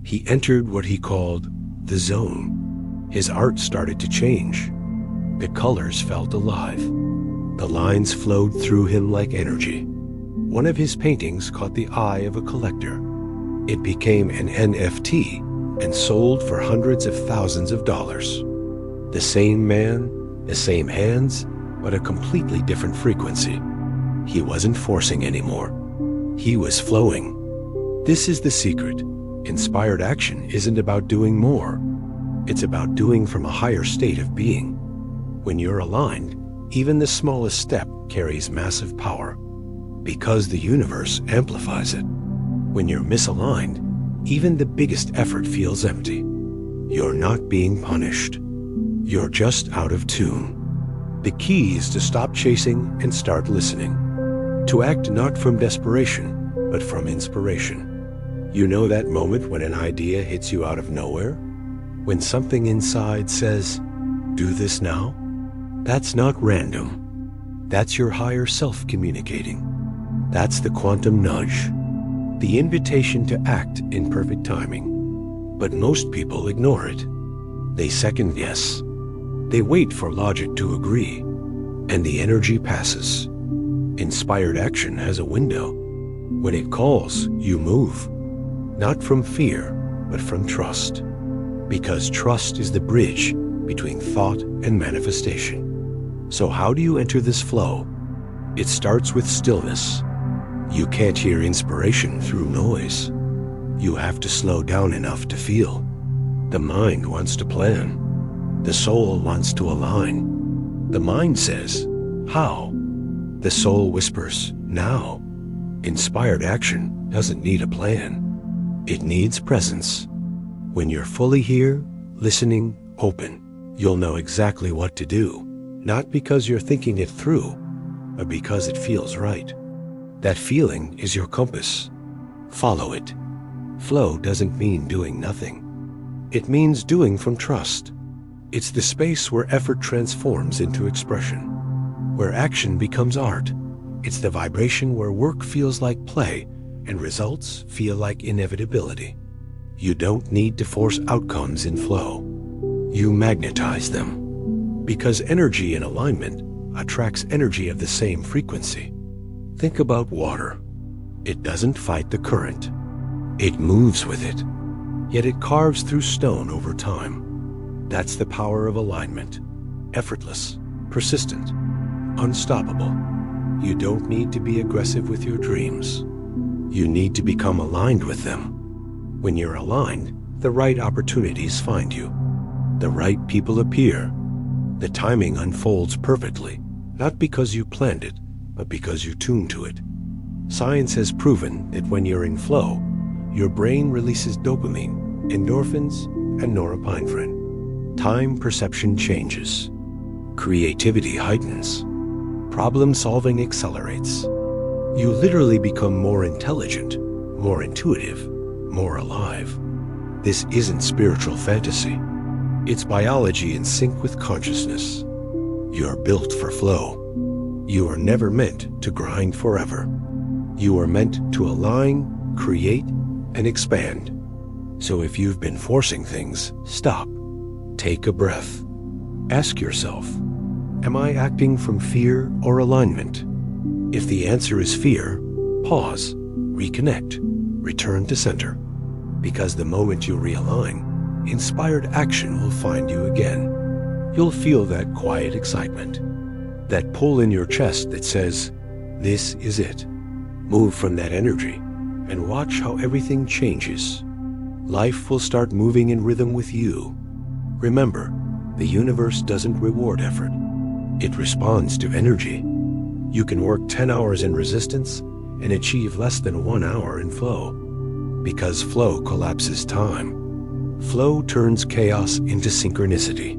Speaker 1: He entered what he called the zone. His art started to change. The colors felt alive. The lines flowed through him like energy. One of his paintings caught the eye of a collector. It became an NFT and sold for hundreds of thousands of dollars. The same man, the same hands, but a completely different frequency. He wasn't forcing anymore. He was flowing. This is the secret. Inspired action isn't about doing more. It's about doing from a higher state of being. When you're aligned, even the smallest step carries massive power, because the universe amplifies it. When you're misaligned, even the biggest effort feels empty. You're not being punished. You're just out of tune. The key is to stop chasing and start listening. To act not from desperation, but from inspiration. You know that moment when an idea hits you out of nowhere? When something inside says, "Do this now"? That's not random. That's your higher self communicating. That's the quantum nudge, the invitation to act in perfect timing. But most people ignore it. They second guess. They wait for logic to agree, and the energy passes. Inspired action has a window. When it calls, you move. Not from fear, but from trust. Because trust is the bridge between thought and manifestation. So how do you enter this flow? It starts with stillness. You can't hear inspiration through noise. You have to slow down enough to feel. The mind wants to plan. The soul wants to align. The mind says, "How?" The soul whispers, "Now." Inspired action doesn't need a plan. It needs presence. When you're fully here, listening, open, you'll know exactly what to do. Not because you're thinking it through, but because it feels right. That feeling is your compass. Follow it. Flow doesn't mean doing nothing. It means doing from trust. It's the space where effort transforms into expression, where action becomes art. It's the vibration where work feels like play and results feel like inevitability. You don't need to force outcomes in flow. You magnetize them. Because energy in alignment attracts energy of the same frequency. Think about water. It doesn't fight the current. It moves with it. Yet it carves through stone over time. That's the power of alignment. Effortless, persistent, unstoppable. You don't need to be aggressive with your dreams. You need to become aligned with them. When you're aligned, the right opportunities find you. The right people appear. The timing unfolds perfectly, not because you planned it, but because you tuned to it. Science has proven that when you're in flow, your brain releases dopamine, endorphins, and norepinephrine. Time perception changes. Creativity heightens. Problem solving accelerates. You literally become more intelligent, more intuitive, more alive. This isn't spiritual fantasy. It's biology in sync with consciousness. You're built for flow. You are never meant to grind forever. You are meant to align, create, and expand. So if you've been forcing things, stop. Take a breath. Ask yourself, am I acting from fear or alignment? If the answer is fear, pause, reconnect, return to center. Because the moment you realign, inspired action will find you again. You'll feel that quiet excitement, that pull in your chest that says, "This is it." Move from that energy and watch how everything changes. Life will start moving in rhythm with you. Remember, the universe doesn't reward effort. It responds to energy. You can work 10 hours in resistance and achieve less than 1 hour in flow. Because flow collapses time. Flow turns chaos into synchronicity.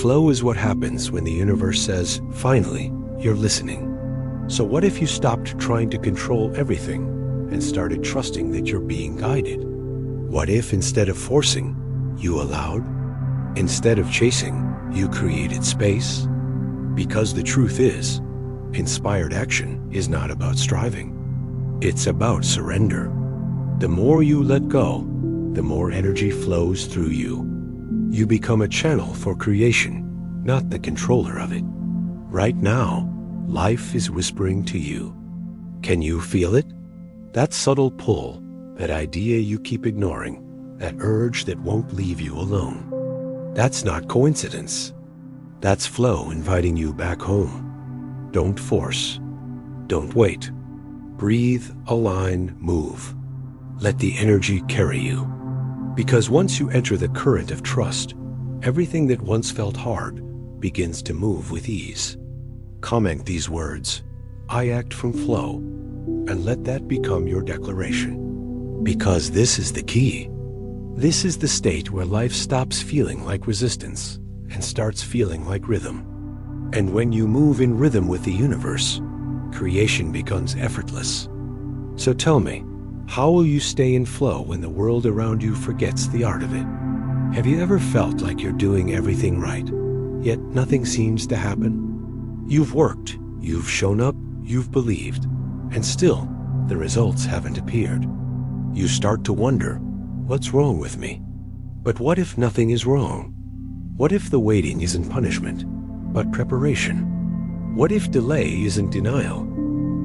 Speaker 1: Flow is what happens when the universe says, finally, you're listening. So what if you stopped trying to control everything and started trusting that you're being guided? What if instead of forcing, you allowed? Instead of chasing, you created space? Because the truth is, inspired action is not about striving. It's about surrender. The more you let go, the more energy flows through you. You become a channel for creation, not the controller of it. Right now, life is whispering to you. Can you feel it? That subtle pull, that idea you keep ignoring, that urge that won't leave you alone. That's not coincidence. That's flow inviting you back home. Don't force. Don't wait. Breathe, align, move. Let the energy carry you. Because once you enter the current of trust, everything that once felt hard begins to move with ease. Comment these words, "I act from flow," and let that become your declaration. Because this is the key. This is the state where life stops feeling like resistance and starts feeling like rhythm. And when you move in rhythm with the universe, creation becomes effortless. So tell me, how will you stay in flow when the world around you forgets the art of it? Have you ever felt like you're doing everything right, yet nothing seems to happen? You've worked, you've shown up, you've believed, and still, the results haven't appeared. You start to wonder, what's wrong with me? But what if nothing is wrong? What if the waiting isn't punishment, but preparation? What if delay isn't denial,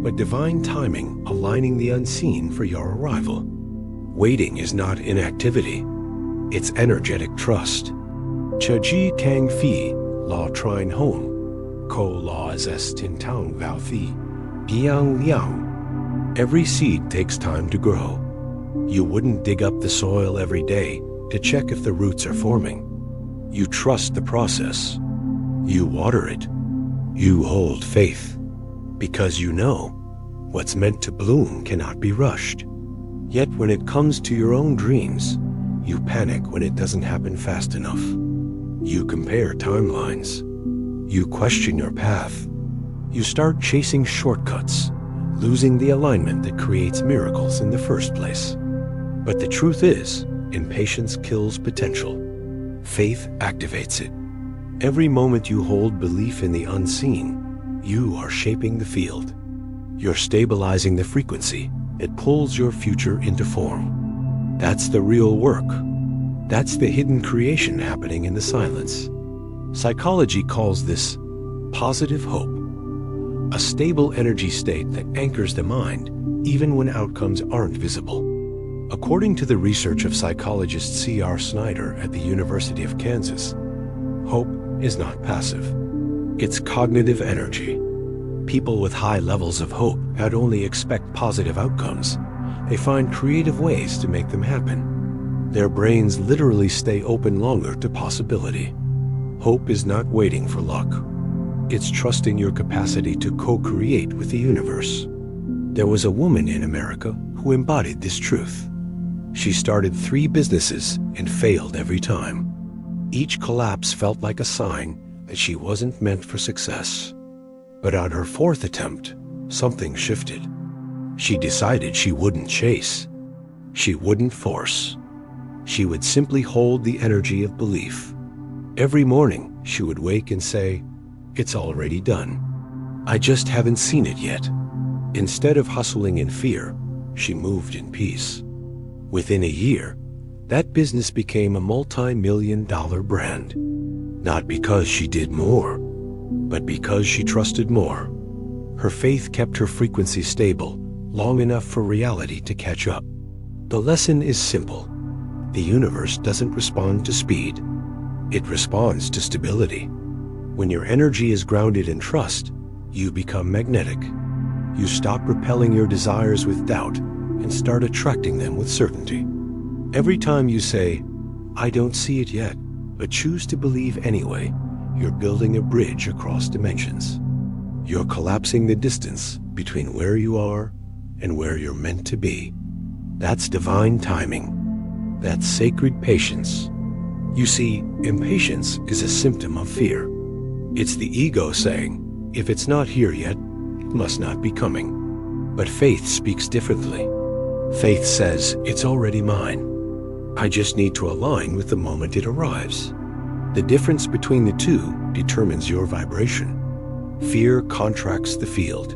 Speaker 1: but divine timing aligning the unseen for your arrival? Waiting is not inactivity, it's energetic trust. Chaji Kang Fi, Law Trine Home, Ko Laws Es Tin Tang Vao Thi, Biang Liang. Every seed takes time to grow. You wouldn't dig up the soil every day to check if the roots are forming. You trust the process. You water it. You hold faith. Because you know what's meant to bloom cannot be rushed. Yet when it comes to your own dreams, you panic when it doesn't happen fast enough. You compare timelines. You question your path. You start chasing shortcuts, losing the alignment that creates miracles in the first place. But the truth is, impatience kills potential. Faith activates it. Every moment you hold belief in the unseen, you are shaping the field. You're stabilizing the frequency. It pulls your future into form. That's the real work. That's the hidden creation happening in the silence. Psychology calls this positive hope, a stable energy state that anchors the mind even when outcomes aren't visible. According to the research of psychologist C.R. Snyder at the University of Kansas, hope is not passive. It's cognitive energy. People with high levels of hope not only expect positive outcomes, they find creative ways to make them happen. Their brains literally stay open longer to possibility. Hope is not waiting for luck. It's trusting your capacity to co-create with the universe. There was a woman in America who embodied this truth. She started 3 businesses and failed every time. Each collapse felt like a sign that she wasn't meant for success. But on her 4th attempt, something shifted. She decided she wouldn't chase. She wouldn't force. She would simply hold the energy of belief. Every morning, she would wake and say, "It's already done. I just haven't seen it yet." Instead of hustling in fear, she moved in peace. Within a year, that business became a multi-million-dollar brand. Not because she did more, but because she trusted more. Her faith kept her frequency stable long enough for reality to catch up. The lesson is simple. The universe doesn't respond to speed. It responds to stability. When your energy is grounded in trust, you become magnetic. You stop repelling your desires with doubt and start attracting them with certainty. Every time you say, "I don't see it yet," but choose to believe anyway, you're building a bridge across dimensions. You're collapsing the distance between where you are and where you're meant to be. That's divine timing. That's sacred patience. You see, impatience is a symptom of fear. It's the ego saying, if it's not here yet, it must not be coming. But faith speaks differently. Faith says, it's already mine. I just need to align with the moment it arrives. The difference between the two determines your vibration. Fear contracts the field.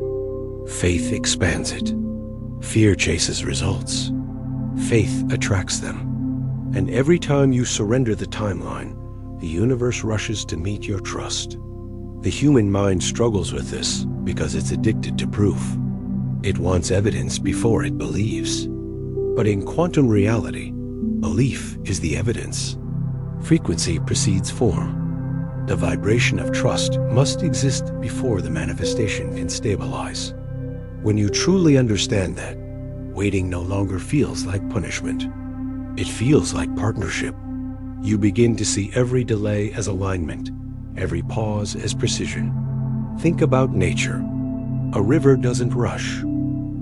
Speaker 1: Faith expands it. Fear chases results. Faith attracts them. And every time you surrender the timeline, the universe rushes to meet your trust. The human mind struggles with this because it's addicted to proof. It wants evidence before it believes. But in quantum reality, belief is the evidence. Frequency precedes form. The vibration of trust must exist before the manifestation can stabilize. When you truly understand that, Waiting no longer feels like punishment. It feels like partnership. You begin to see every delay as alignment, every pause as precision. Think about nature. A river doesn't rush,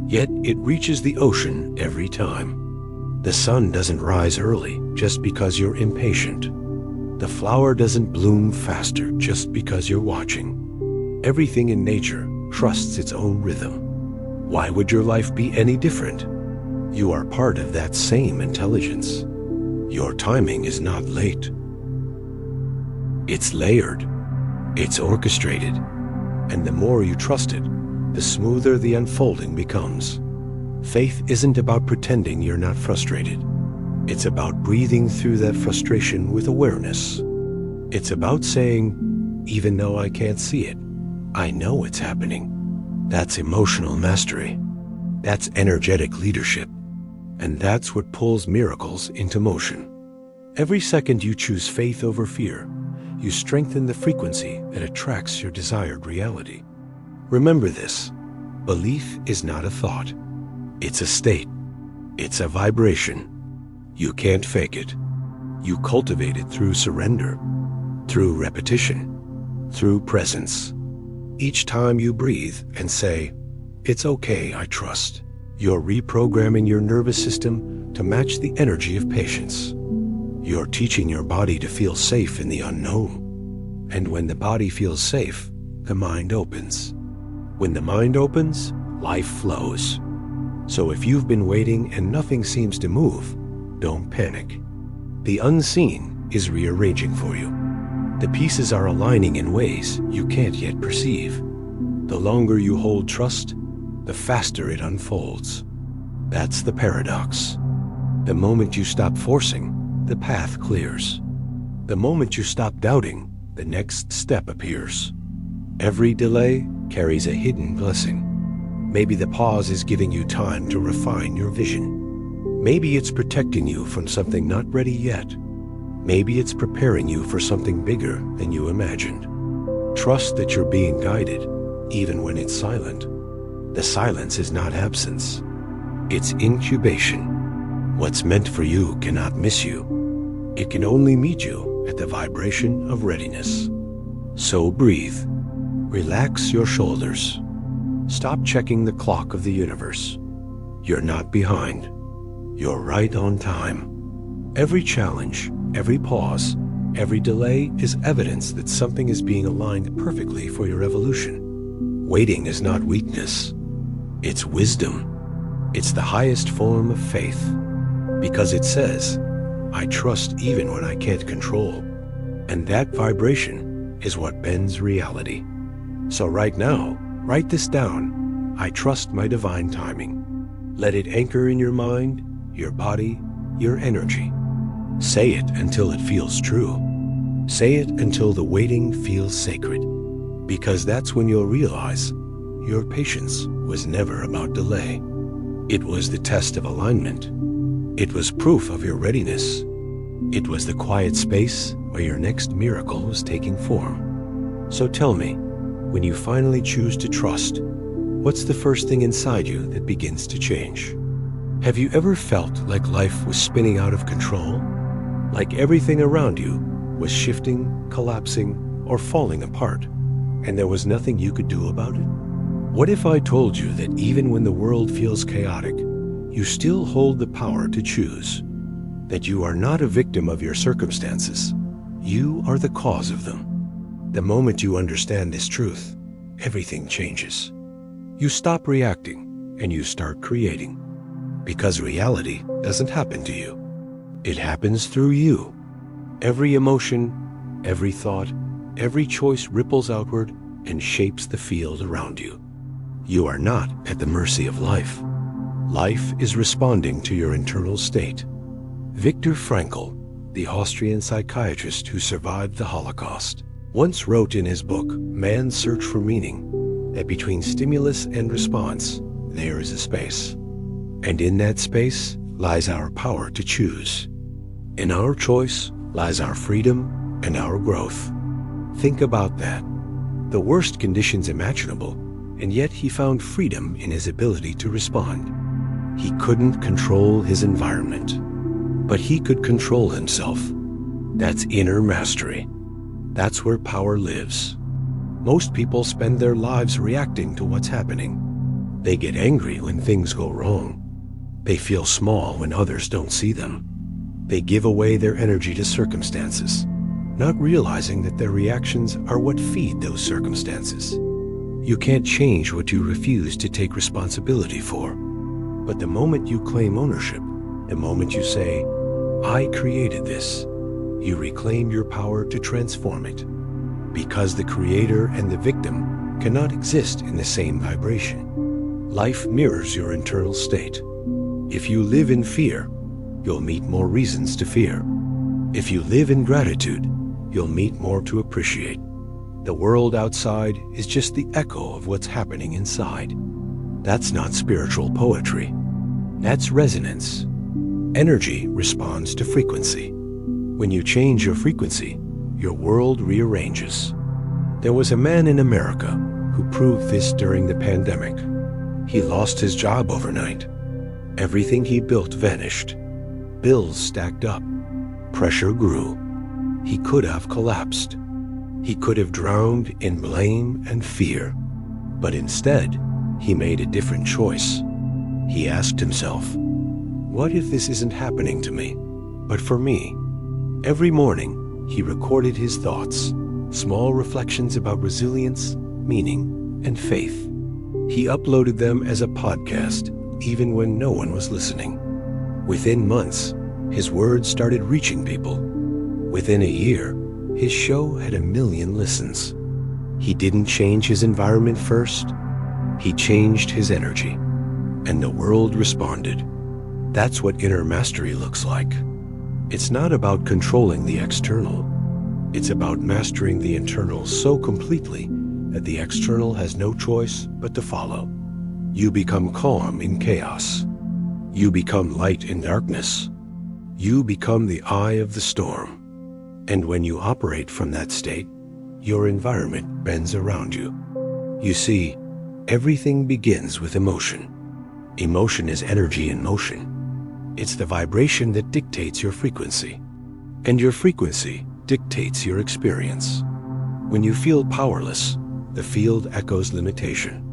Speaker 1: yet it reaches the ocean every time. The sun doesn't rise early just because you're impatient. The flower doesn't bloom faster just because you're watching. Everything in nature trusts its own rhythm. Why would your life be any different? You are part of that same intelligence. Your timing is not late. It's layered. It's orchestrated. And the more you trust it, the smoother the unfolding becomes. Faith isn't about pretending you're not frustrated. It's about breathing through that frustration with awareness. It's about saying, even though I can't see it, I know it's happening. That's emotional mastery. That's energetic leadership. And that's what pulls miracles into motion. Every second you choose faith over fear, you strengthen the frequency that attracts your desired reality. Remember this: belief is not a thought. It's a state. It's a vibration. You can't fake it. You cultivate it through surrender, through repetition, through presence. Each time you breathe and say, "It's okay, I trust," you're reprogramming your nervous system to match the energy of patience. You're teaching your body to feel safe in the unknown. And when the body feels safe, the mind opens. When the mind opens, life flows. So if you've been waiting and nothing seems to move, don't panic. The unseen is rearranging for you. The pieces are aligning in ways you can't yet perceive. The longer you hold trust, the faster it unfolds. That's the paradox. The moment you stop forcing, the path clears. The moment you stop doubting, the next step appears. Every delay carries a hidden blessing. Maybe the pause is giving you time to refine your vision. Maybe it's protecting you from something not ready yet. Maybe it's preparing you for something bigger than you imagined. Trust that you're being guided, even when it's silent. The silence is not absence. It's incubation. What's meant for you cannot miss you. It can only meet you at the vibration of readiness. So breathe. Relax your shoulders. Stop checking the clock of the universe. You're not behind. You're right on time. Every challenge, every pause, every delay is evidence that something is being aligned perfectly for your evolution. Waiting is not weakness. It's wisdom. It's the highest form of faith. Because it says, I trust even when I can't control. And that vibration is what bends reality. So right now, write this down. I trust my divine timing. Let it anchor in your mind, your body, your energy. Say it until it feels true. Say it until the waiting feels sacred. Because that's when you'll realize your patience was never about delay. It was the test of alignment. It was proof of your readiness. It was the quiet space where your next miracle was taking form. So tell me, when you finally choose to trust, what's the first thing inside you that begins to change? Have you ever felt like life was spinning out of control? Like everything around you was shifting, collapsing, or falling apart, and there was nothing you could do about it? What if I told you that even when the world feels chaotic, you still hold the power to choose? That you are not a victim of your circumstances. You are the cause of them. The moment you understand this truth, everything changes. You stop reacting and you start creating. Because reality doesn't happen to you. It happens through you. Every emotion, every thought, every choice ripples outward and shapes the field around you. You are not at the mercy of life. Life is responding to your internal state. Viktor Frankl, the Austrian psychiatrist who survived the Holocaust, once wrote in his book, Man's Search for Meaning, that between stimulus and response, there is a space. And in that space lies our power to choose. In our choice lies our freedom and our growth. Think about that. The worst conditions imaginable, and yet he found freedom in his ability to respond. He couldn't control his environment, but he could control himself. That's inner mastery. That's where power lives. Most people spend their lives reacting to what's happening. They get angry when things go wrong. They feel small when others don't see them. They give away their energy to circumstances, not realizing that their reactions are what feed those circumstances. You can't change what you refuse to take responsibility for. But the moment you claim ownership, the moment you say, "I created this," you reclaim your power to transform it. Because the creator and the victim cannot exist in the same vibration. Life mirrors your internal state. If you live in fear, you'll meet more reasons to fear. If you live in gratitude, you'll meet more to appreciate. The world outside is just the echo of what's happening inside. That's not spiritual poetry. That's resonance. Energy responds to frequency. When you change your frequency, your world rearranges. There was a man in America who proved this during the pandemic. He lost his job overnight. Everything he built vanished. Bills stacked up. Pressure grew. He could have collapsed. He could have drowned in blame and fear. But instead, he made a different choice. He asked himself, "What if this isn't happening to me, but for me?" Every morning, he recorded his thoughts, small reflections about resilience, meaning, and faith. He uploaded them as a podcast, even when no one was listening. Within months, his words started reaching people. Within a year, his show had 1 million listens. He didn't change his environment first. He changed his energy, and the world responded. That's what inner mastery looks like. It's not about controlling the external. It's about mastering the internal so completely that the external has no choice but to follow. You become calm in chaos. You become light in darkness. You become the eye of the storm. And when you operate from that state, your environment bends around you. You see, everything begins with emotion. Emotion is energy in motion. It's the vibration that dictates your frequency. And your frequency dictates your experience. When you feel powerless, the field echoes limitation.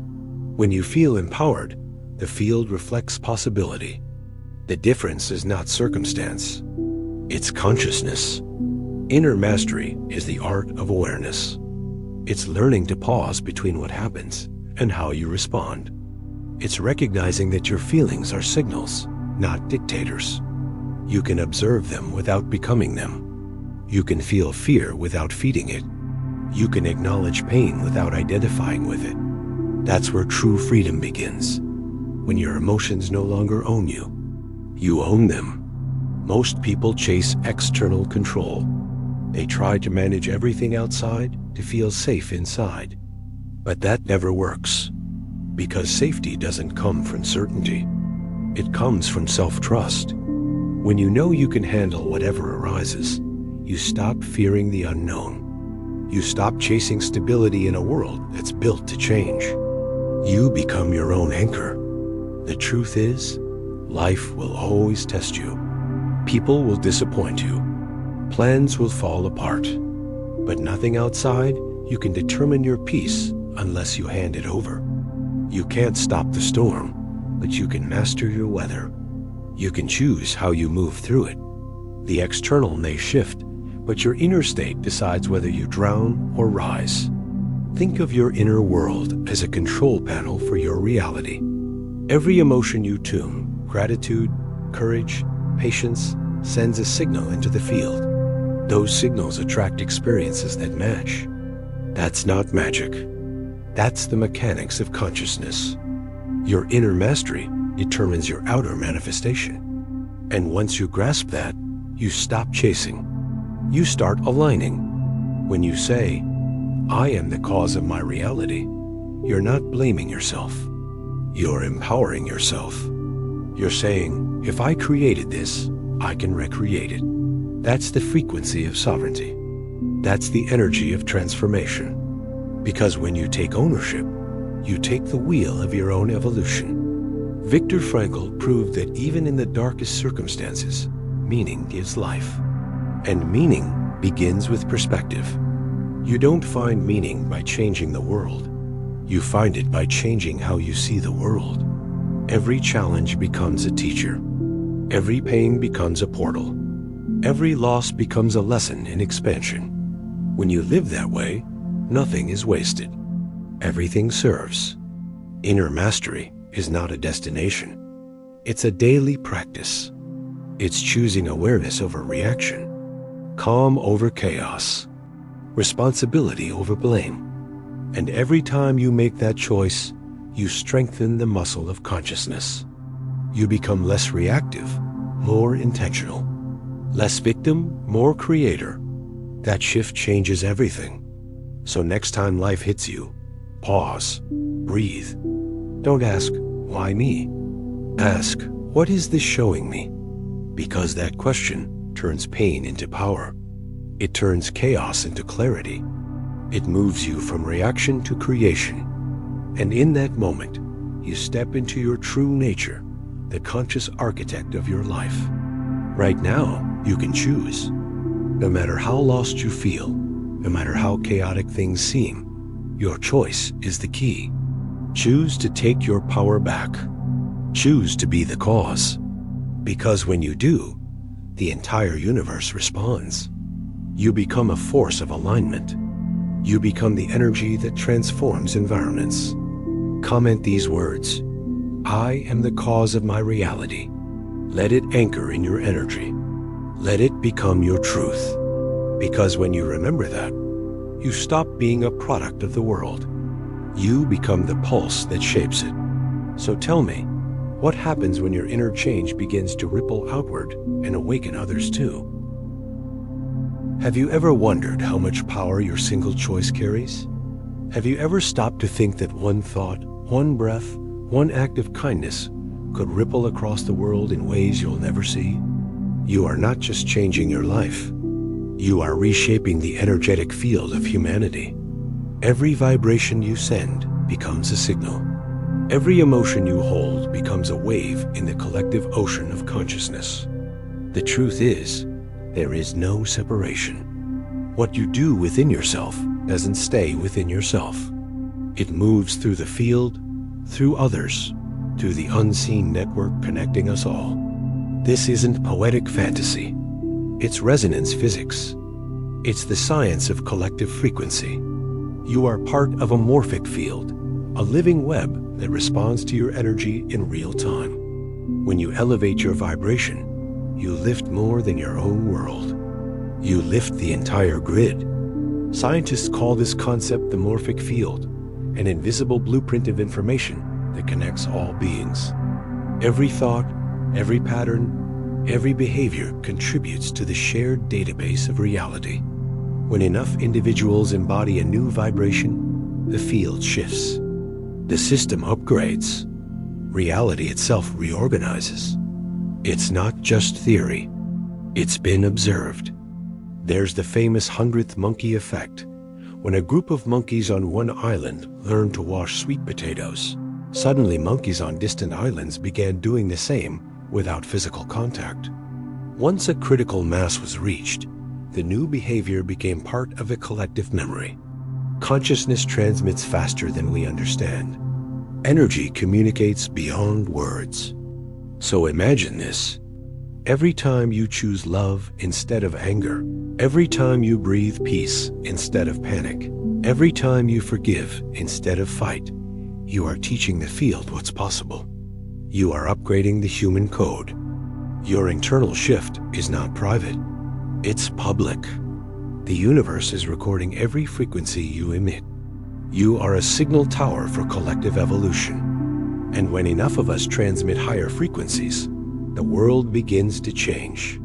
Speaker 1: When you feel empowered, the field reflects possibility. The difference is not circumstance. It's consciousness. Inner mastery is the art of awareness. It's learning to pause between what happens and how you respond. It's recognizing that your feelings are signals, not dictators. You can observe them without becoming them. You can feel fear without feeding it. You can acknowledge pain without identifying with it. That's where true freedom begins. When your emotions no longer own you, you own them. Most people chase external control. They try to manage everything outside to feel safe inside. But that never works, because safety doesn't come from certainty. It comes from self-trust. When you know you can handle whatever arises, you stop fearing the unknown. You stop chasing stability in a world that's built to change. You become your own anchor. The truth is, life will always test you. People will disappoint you. Plans will fall apart. But nothing outside you can determine your peace unless you hand it over. You can't stop the storm, but you can master your weather. You can choose how you move through it. The external may shift, but your inner state decides whether you drown or rise. Think of your inner world as a control panel for your reality. Every emotion you tune, gratitude, courage, patience, sends a signal into the field. Those signals attract experiences that match. That's not magic. That's the mechanics of consciousness. Your inner mastery determines your outer manifestation. And once you grasp that, you stop chasing. You start aligning. When you say, "I am the cause of my reality," you're not blaming yourself. You're empowering yourself. You're saying, "If I created this, I can recreate it." That's the frequency of sovereignty. That's the energy of transformation. Because when you take ownership, you take the wheel of your own evolution. Viktor Frankl proved that even in the darkest circumstances, meaning gives life. And meaning begins with perspective. You don't find meaning by changing the world. You find it by changing how you see the world. Every challenge becomes a teacher. Every pain becomes a portal. Every loss becomes a lesson in expansion. When you live that way, nothing is wasted. Everything serves. Inner mastery is not a destination. It's a daily practice. It's choosing awareness over reaction, calm over chaos, responsibility over blame. And every time you make that choice, you strengthen the muscle of consciousness. You become less reactive, more intentional. Less victim, more creator. That shift changes everything. So next time life hits you, pause, breathe. Don't ask, why me? Ask, what is this showing me? Because that question turns pain into power. It turns chaos into clarity. It moves you from reaction to creation. And in that moment, you step into your true nature, the conscious architect of your life. Right now, you can choose. No matter how lost you feel, no matter how chaotic things seem, your choice is the key. Choose to take your power back. Choose to be the cause. Because when you do, the entire universe responds. You become a force of alignment. You become the energy that transforms environments. Comment these words. I am the cause of my reality. Let it anchor in your energy. Let it become your truth. Because when you remember that, you stop being a product of the world. You become the pulse that shapes it. So tell me, what happens when your inner change begins to ripple outward and awaken others too? Have you ever wondered how much power your single choice carries? Have you ever stopped to think that one thought, one breath, one act of kindness could ripple across the world in ways you'll never see? You are not just changing your life. You are reshaping the energetic field of humanity. Every vibration you send becomes a signal. Every emotion you hold becomes a wave in the collective ocean of consciousness. The truth is, there is no separation. What you do within yourself doesn't stay within yourself. It moves through the field, through others, through the unseen network connecting us all. This isn't poetic fantasy. It's resonance physics. It's the science of collective frequency. You are part of a morphic field, a living web that responds to your energy in real time. When you elevate your vibration, you lift more than your own world. You lift the entire grid. Scientists call this concept the morphic field, an invisible blueprint of information that connects all beings. Every thought, every pattern, every behavior contributes to the shared database of reality. When enough individuals embody a new vibration, the field shifts. The system upgrades. Reality itself reorganizes. It's not just theory. It's been observed. There's the famous 100th monkey effect. When a group of monkeys on one island learned to wash sweet potatoes, suddenly monkeys on distant islands began doing the same without physical contact. Once a critical mass was reached, the new behavior became part of a collective memory. Consciousness transmits faster than we understand. Energy communicates beyond words. So imagine this. Every time you choose love instead of anger, every time you breathe peace instead of panic, every time you forgive instead of fight, you are teaching the field what's possible. You are upgrading the human code. Your internal shift is not private. It's public. The universe is recording every frequency you emit. You are a signal tower for collective evolution. And when enough of us transmit higher frequencies, the world begins to change.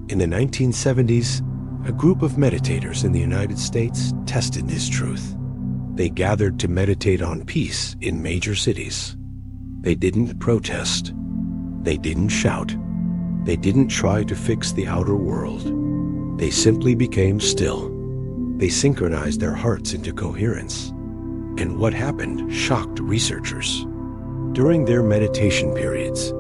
Speaker 1: In the 1970s, a group of meditators in the United States tested this truth. They gathered to meditate on peace in major cities. They didn't protest. They didn't shout. They didn't try to fix the outer world. They simply became still. They synchronized their hearts into coherence. And what happened shocked researchers. During their meditation periods,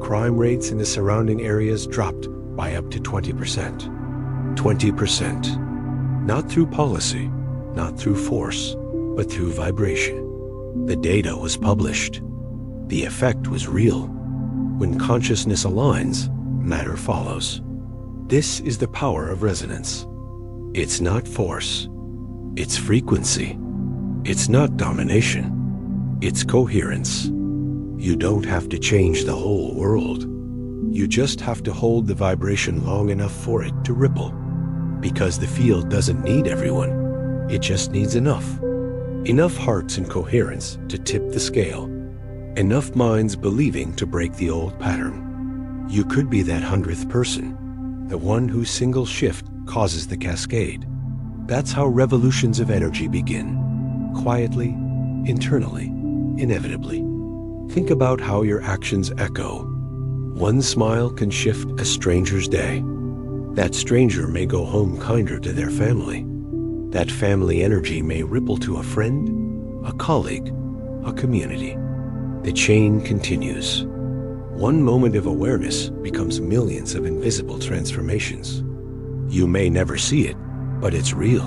Speaker 1: crime rates in the surrounding areas dropped by up to 20%. 20%. Not through policy, not through force, but through vibration. The data was published. The effect was real. When consciousness aligns, matter follows. This is the power of resonance. It's not force. It's frequency. It's not domination. It's coherence. You don't have to change the whole world. You just have to hold the vibration long enough for it to ripple. Because the field doesn't need everyone. It just needs enough. Enough hearts in coherence to tip the scale. Enough minds believing to break the old pattern. You could be that 100th person, the one whose single shift causes the cascade. That's how revolutions of energy begin. Quietly, internally, inevitably. Think about how your actions echo. One smile can shift a stranger's day. That stranger may go home kinder to their family. That family energy may ripple to a friend, a colleague, a community. The chain continues. One moment of awareness becomes millions of invisible transformations. You may never see it, but it's real.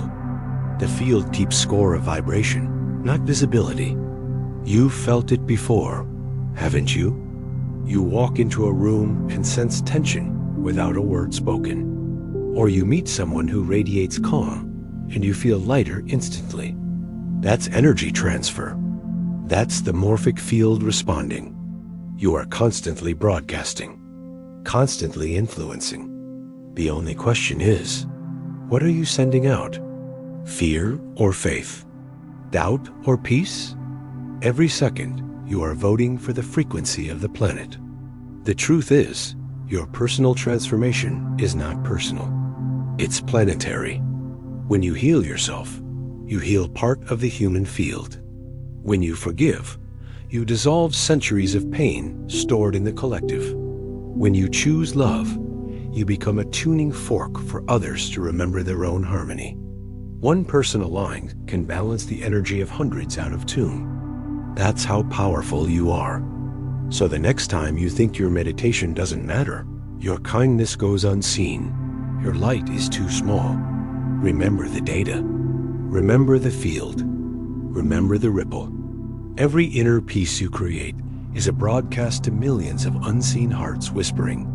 Speaker 1: The field keeps score of vibration, not visibility. You've felt it before, haven't you? You walk into a room and sense tension without a word spoken. Or you meet someone who radiates calm and you feel lighter instantly. That's energy transfer. That's the morphic field responding. You are constantly broadcasting, constantly influencing. The only question is, what are you sending out? Fear or faith? Doubt or peace? Every second, you are voting for the frequency of the planet. The truth is, your personal transformation is not personal. It's planetary. When you heal yourself, you heal part of the human field. When you forgive, you dissolve centuries of pain stored in the collective. When you choose love, you become a tuning fork for others to remember their own harmony. One person aligned can balance the energy of hundreds out of tune. That's how powerful you are. So the next time you think your meditation doesn't matter, your kindness goes unseen, your light is too small, remember the data. Remember the field. Remember the ripple. Every inner peace you create is a broadcast to millions of unseen hearts whispering,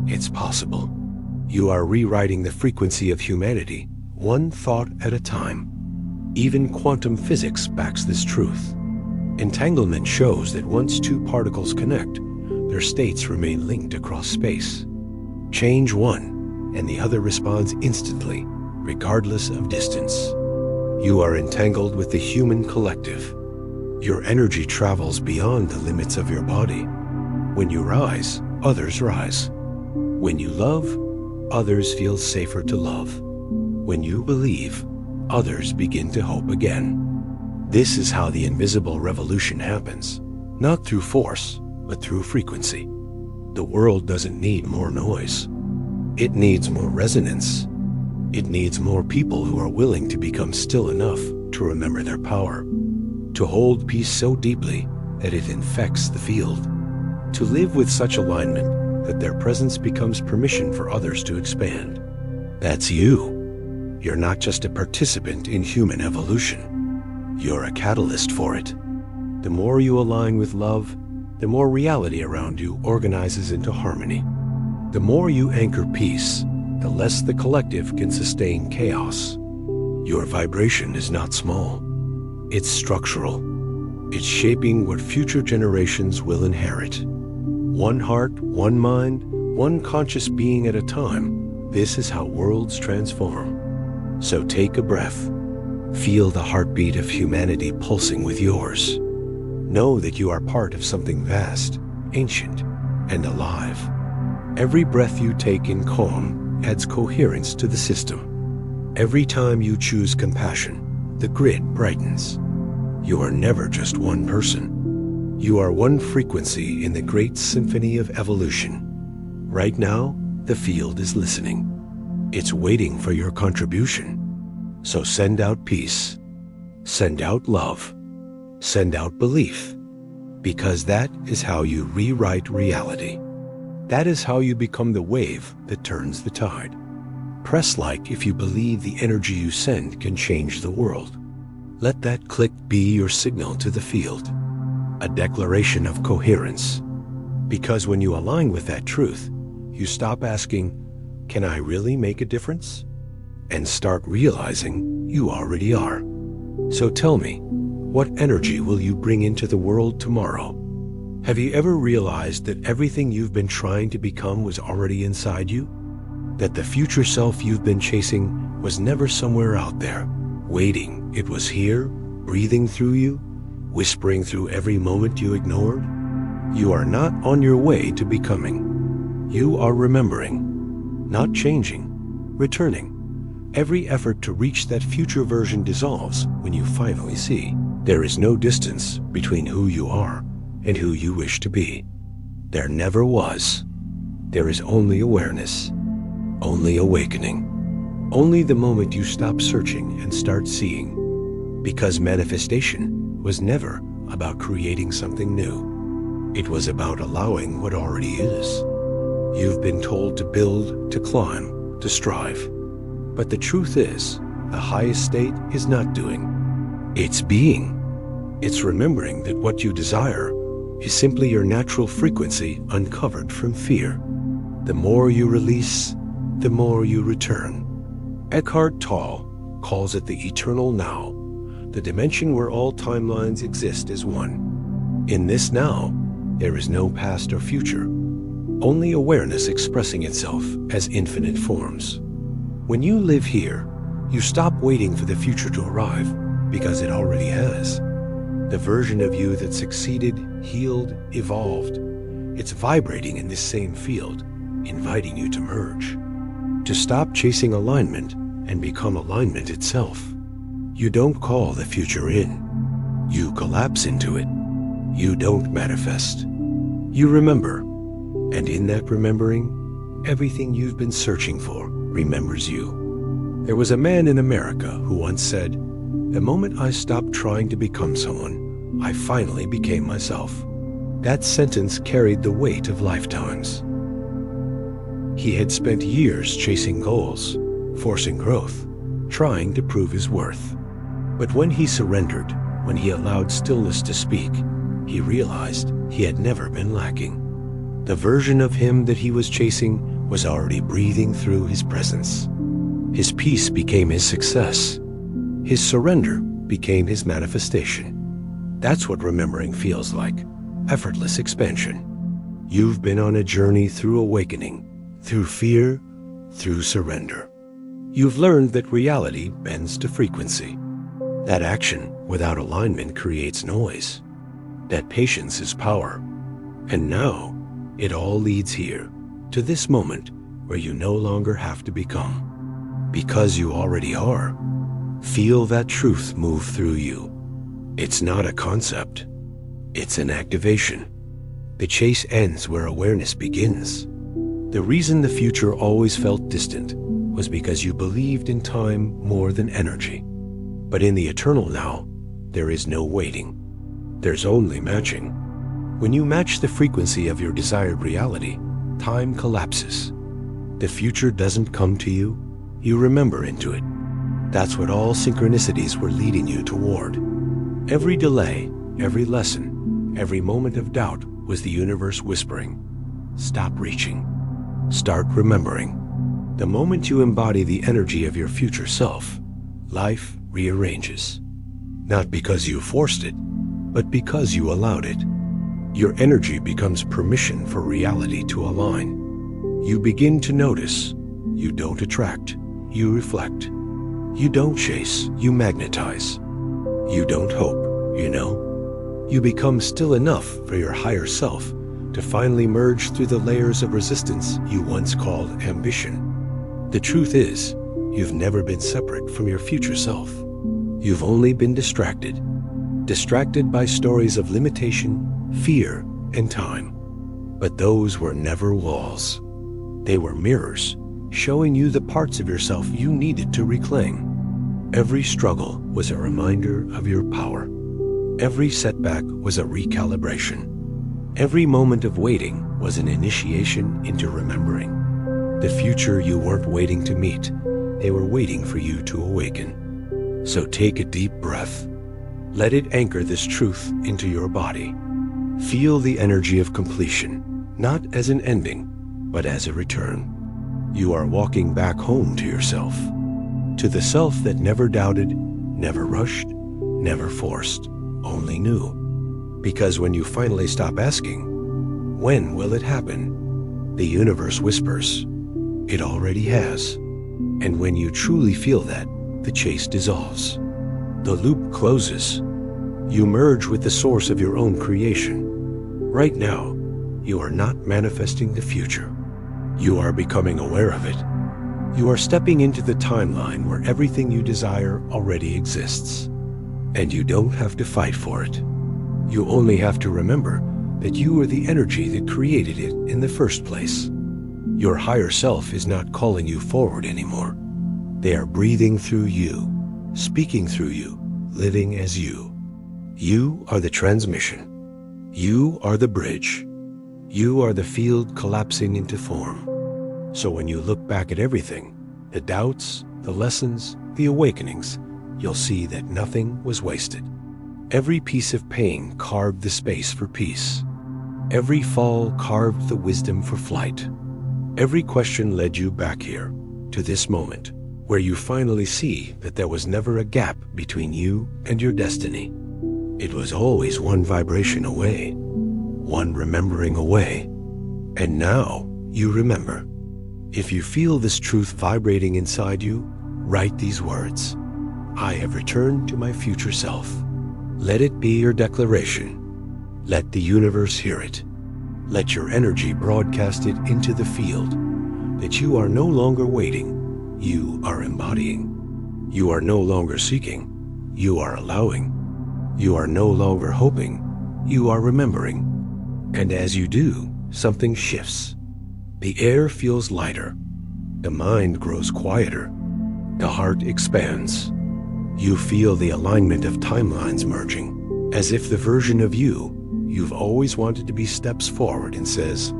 Speaker 1: "It's possible." You are rewriting the frequency of humanity, one thought at a time. Even quantum physics backs this truth. Entanglement shows that once two particles connect, their states remain linked across space. Change one, and the other responds instantly, regardless of distance. You are entangled with the human collective. Your energy travels beyond the limits of your body. When you rise, others rise. When you love, others feel safer to love. When you believe, others begin to hope again. This is how the invisible revolution happens, not through force, but through frequency. The world doesn't need more noise. It needs more resonance. It needs more people who are willing to become still enough to remember their power, to hold peace so deeply that it infects the field, to live with such alignment that their presence becomes permission for others to expand. That's you. You're not just a participant in human evolution. You're a catalyst for it. The more you align with love, the more reality around you organizes into harmony. The more you anchor peace, the less the collective can sustain chaos. Your vibration is not small. It's structural. It's shaping what future generations will inherit. One heart, one mind, one conscious being at a time. This is how worlds transform. So take a breath. Feel the heartbeat of humanity pulsing with yours. Know that you are part of something vast, ancient, and alive. Every breath you take in calm adds coherence to the system. Every time you choose compassion, the grid brightens. You are never just one person. You are one frequency in the great symphony of evolution. Right now, the field is listening. It's waiting for your contribution. So send out peace. Send out love. Send out belief. Because that is how you rewrite reality. That is how you become the wave that turns the tide. Press like if you believe the energy you send can change the world. Let that click be your signal to the field, a declaration of coherence. Because when you align with that truth, you stop asking, "Can I really make a difference?" and start realizing you already are. So tell me, what energy will you bring into the world tomorrow? Have you ever realized that everything you've been trying to become was already inside you? That the future self you've been chasing was never somewhere out there, waiting. It was here, breathing through you, whispering through every moment you ignored. You are not on your way to becoming. You are remembering, not changing, returning. Every effort to reach that future version dissolves when you finally see there is no distance between who you are and who you wish to be. There never was. There is only awareness, only awakening, only the moment you stop searching and start seeing. Because manifestation was never about creating something new. It was about allowing what already is. You've been told to build, to climb, to strive. But the truth is, the highest state is not doing. It's being. It's remembering that what you desire is simply your natural frequency uncovered from fear. The more you release, the more you return. Eckhart Tolle calls it the eternal now, the dimension where all timelines exist as one. In this now, there is no past or future, only awareness expressing itself as infinite forms. When you live here, you stop waiting for the future to arrive because it already has. The version of you that succeeded, healed, evolved, it's vibrating in this same field, inviting you to merge, to stop chasing alignment and become alignment itself. You don't call the future in. You collapse into it. You don't manifest. You remember. And in that remembering, everything you've been searching for remembers you. There was a man in America who once said, "The moment I stopped trying to become someone, I finally became myself." That sentence carried the weight of lifetimes. He had spent years chasing goals, forcing growth, trying to prove his worth. But when he surrendered, when he allowed stillness to speak, he realized he had never been lacking. The version of him that he was chasing was already breathing through his presence. His peace became his success. His surrender became his manifestation. That's what remembering feels like, effortless expansion. You've been on a journey through awakening, through fear, through surrender. You've learned that reality bends to frequency, that action without alignment creates noise, that patience is power. And now, it all leads here, to this moment where you no longer have to become, because you already are. Feel that truth move through you. It's not a concept, it's an activation. The chase ends where awareness begins. The reason the future always felt distant was because you believed in time more than energy. But in the eternal now, there is no waiting. There's only matching. When you match the frequency of your desired reality, time collapses. The future doesn't come to you, you remember into it. That's what all synchronicities were leading you toward. Every delay, every lesson, every moment of doubt was the universe whispering, "Stop reaching. Start remembering." The moment you embody the energy of your future self, life rearranges. Not because you forced it, but because you allowed it. Your energy becomes permission for reality to align. You begin to notice. You don't attract, you reflect. You don't chase, you magnetize. You don't hope, you know. You become still enough for your higher self to finally merge through the layers of resistance you once called ambition. The truth is, you've never been separate from your future self. You've only been distracted. Distracted by stories of limitation, fear, and time. But those were never walls. They were mirrors, showing you the parts of yourself you needed to reclaim. Every struggle was a reminder of your power. Every setback was a recalibration. Every moment of waiting was an initiation into remembering. The future you weren't waiting to meet, they were waiting for you to awaken. So take a deep breath. Let it anchor this truth into your body. Feel the energy of completion, not as an ending, but as a return. You are walking back home to yourself, to the self that never doubted, never rushed, never forced, only knew. Because when you finally stop asking, when will it happen? The universe whispers, it already has. And when you truly feel that, the chase dissolves. The loop closes. You merge with the source of your own creation. Right now, you are not manifesting the future. You are becoming aware of it. You are stepping into the timeline where everything you desire already exists. And you don't have to fight for it. You only have to remember that you are the energy that created it in the first place. Your higher self is not calling you forward anymore. They are breathing through you, speaking through you, living as you. You are the transmission. You are the bridge. You are the field collapsing into form. So when you look back at everything, the doubts, the lessons, the awakenings, you'll see that nothing was wasted. Every piece of pain carved the space for peace. Every fall carved the wisdom for flight. Every question led you back here, to this moment, where you finally see that there was never a gap between you and your destiny. It was always one vibration away, one remembering away. And now you remember. If you feel this truth vibrating inside you, write these words. I have returned to my future self. Let it be your declaration. Let the universe hear it. Let your energy broadcast it into the field that you are no longer waiting, you are embodying. You are no longer seeking, you are allowing. You are no longer hoping, you are remembering. And as you do, something shifts. The air feels lighter. The mind grows quieter. The heart expands. You feel the alignment of timelines merging, as if the version of you've always wanted to be steps forward and says,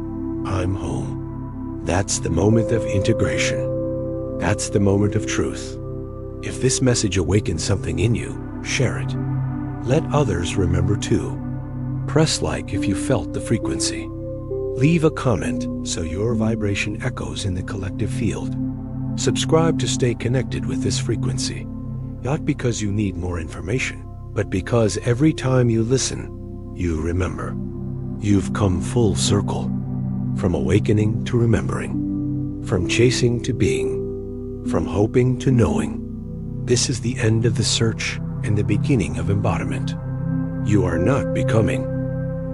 Speaker 1: I'm home. That's the moment of integration. That's the moment of truth. If this message awakens something in you, share it. Let others remember too. Press like if you felt the frequency. Leave a comment so your vibration echoes in the collective field. Subscribe to stay connected with this frequency, not because you need more information, but because every time you listen, you remember. You've come full circle, from awakening to remembering, from chasing to being, from hoping to knowing. This is the end of the search and the beginning of embodiment. You are not becoming,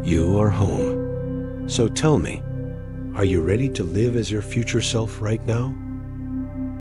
Speaker 1: you are home. So tell me, are you ready to live as your future self right now?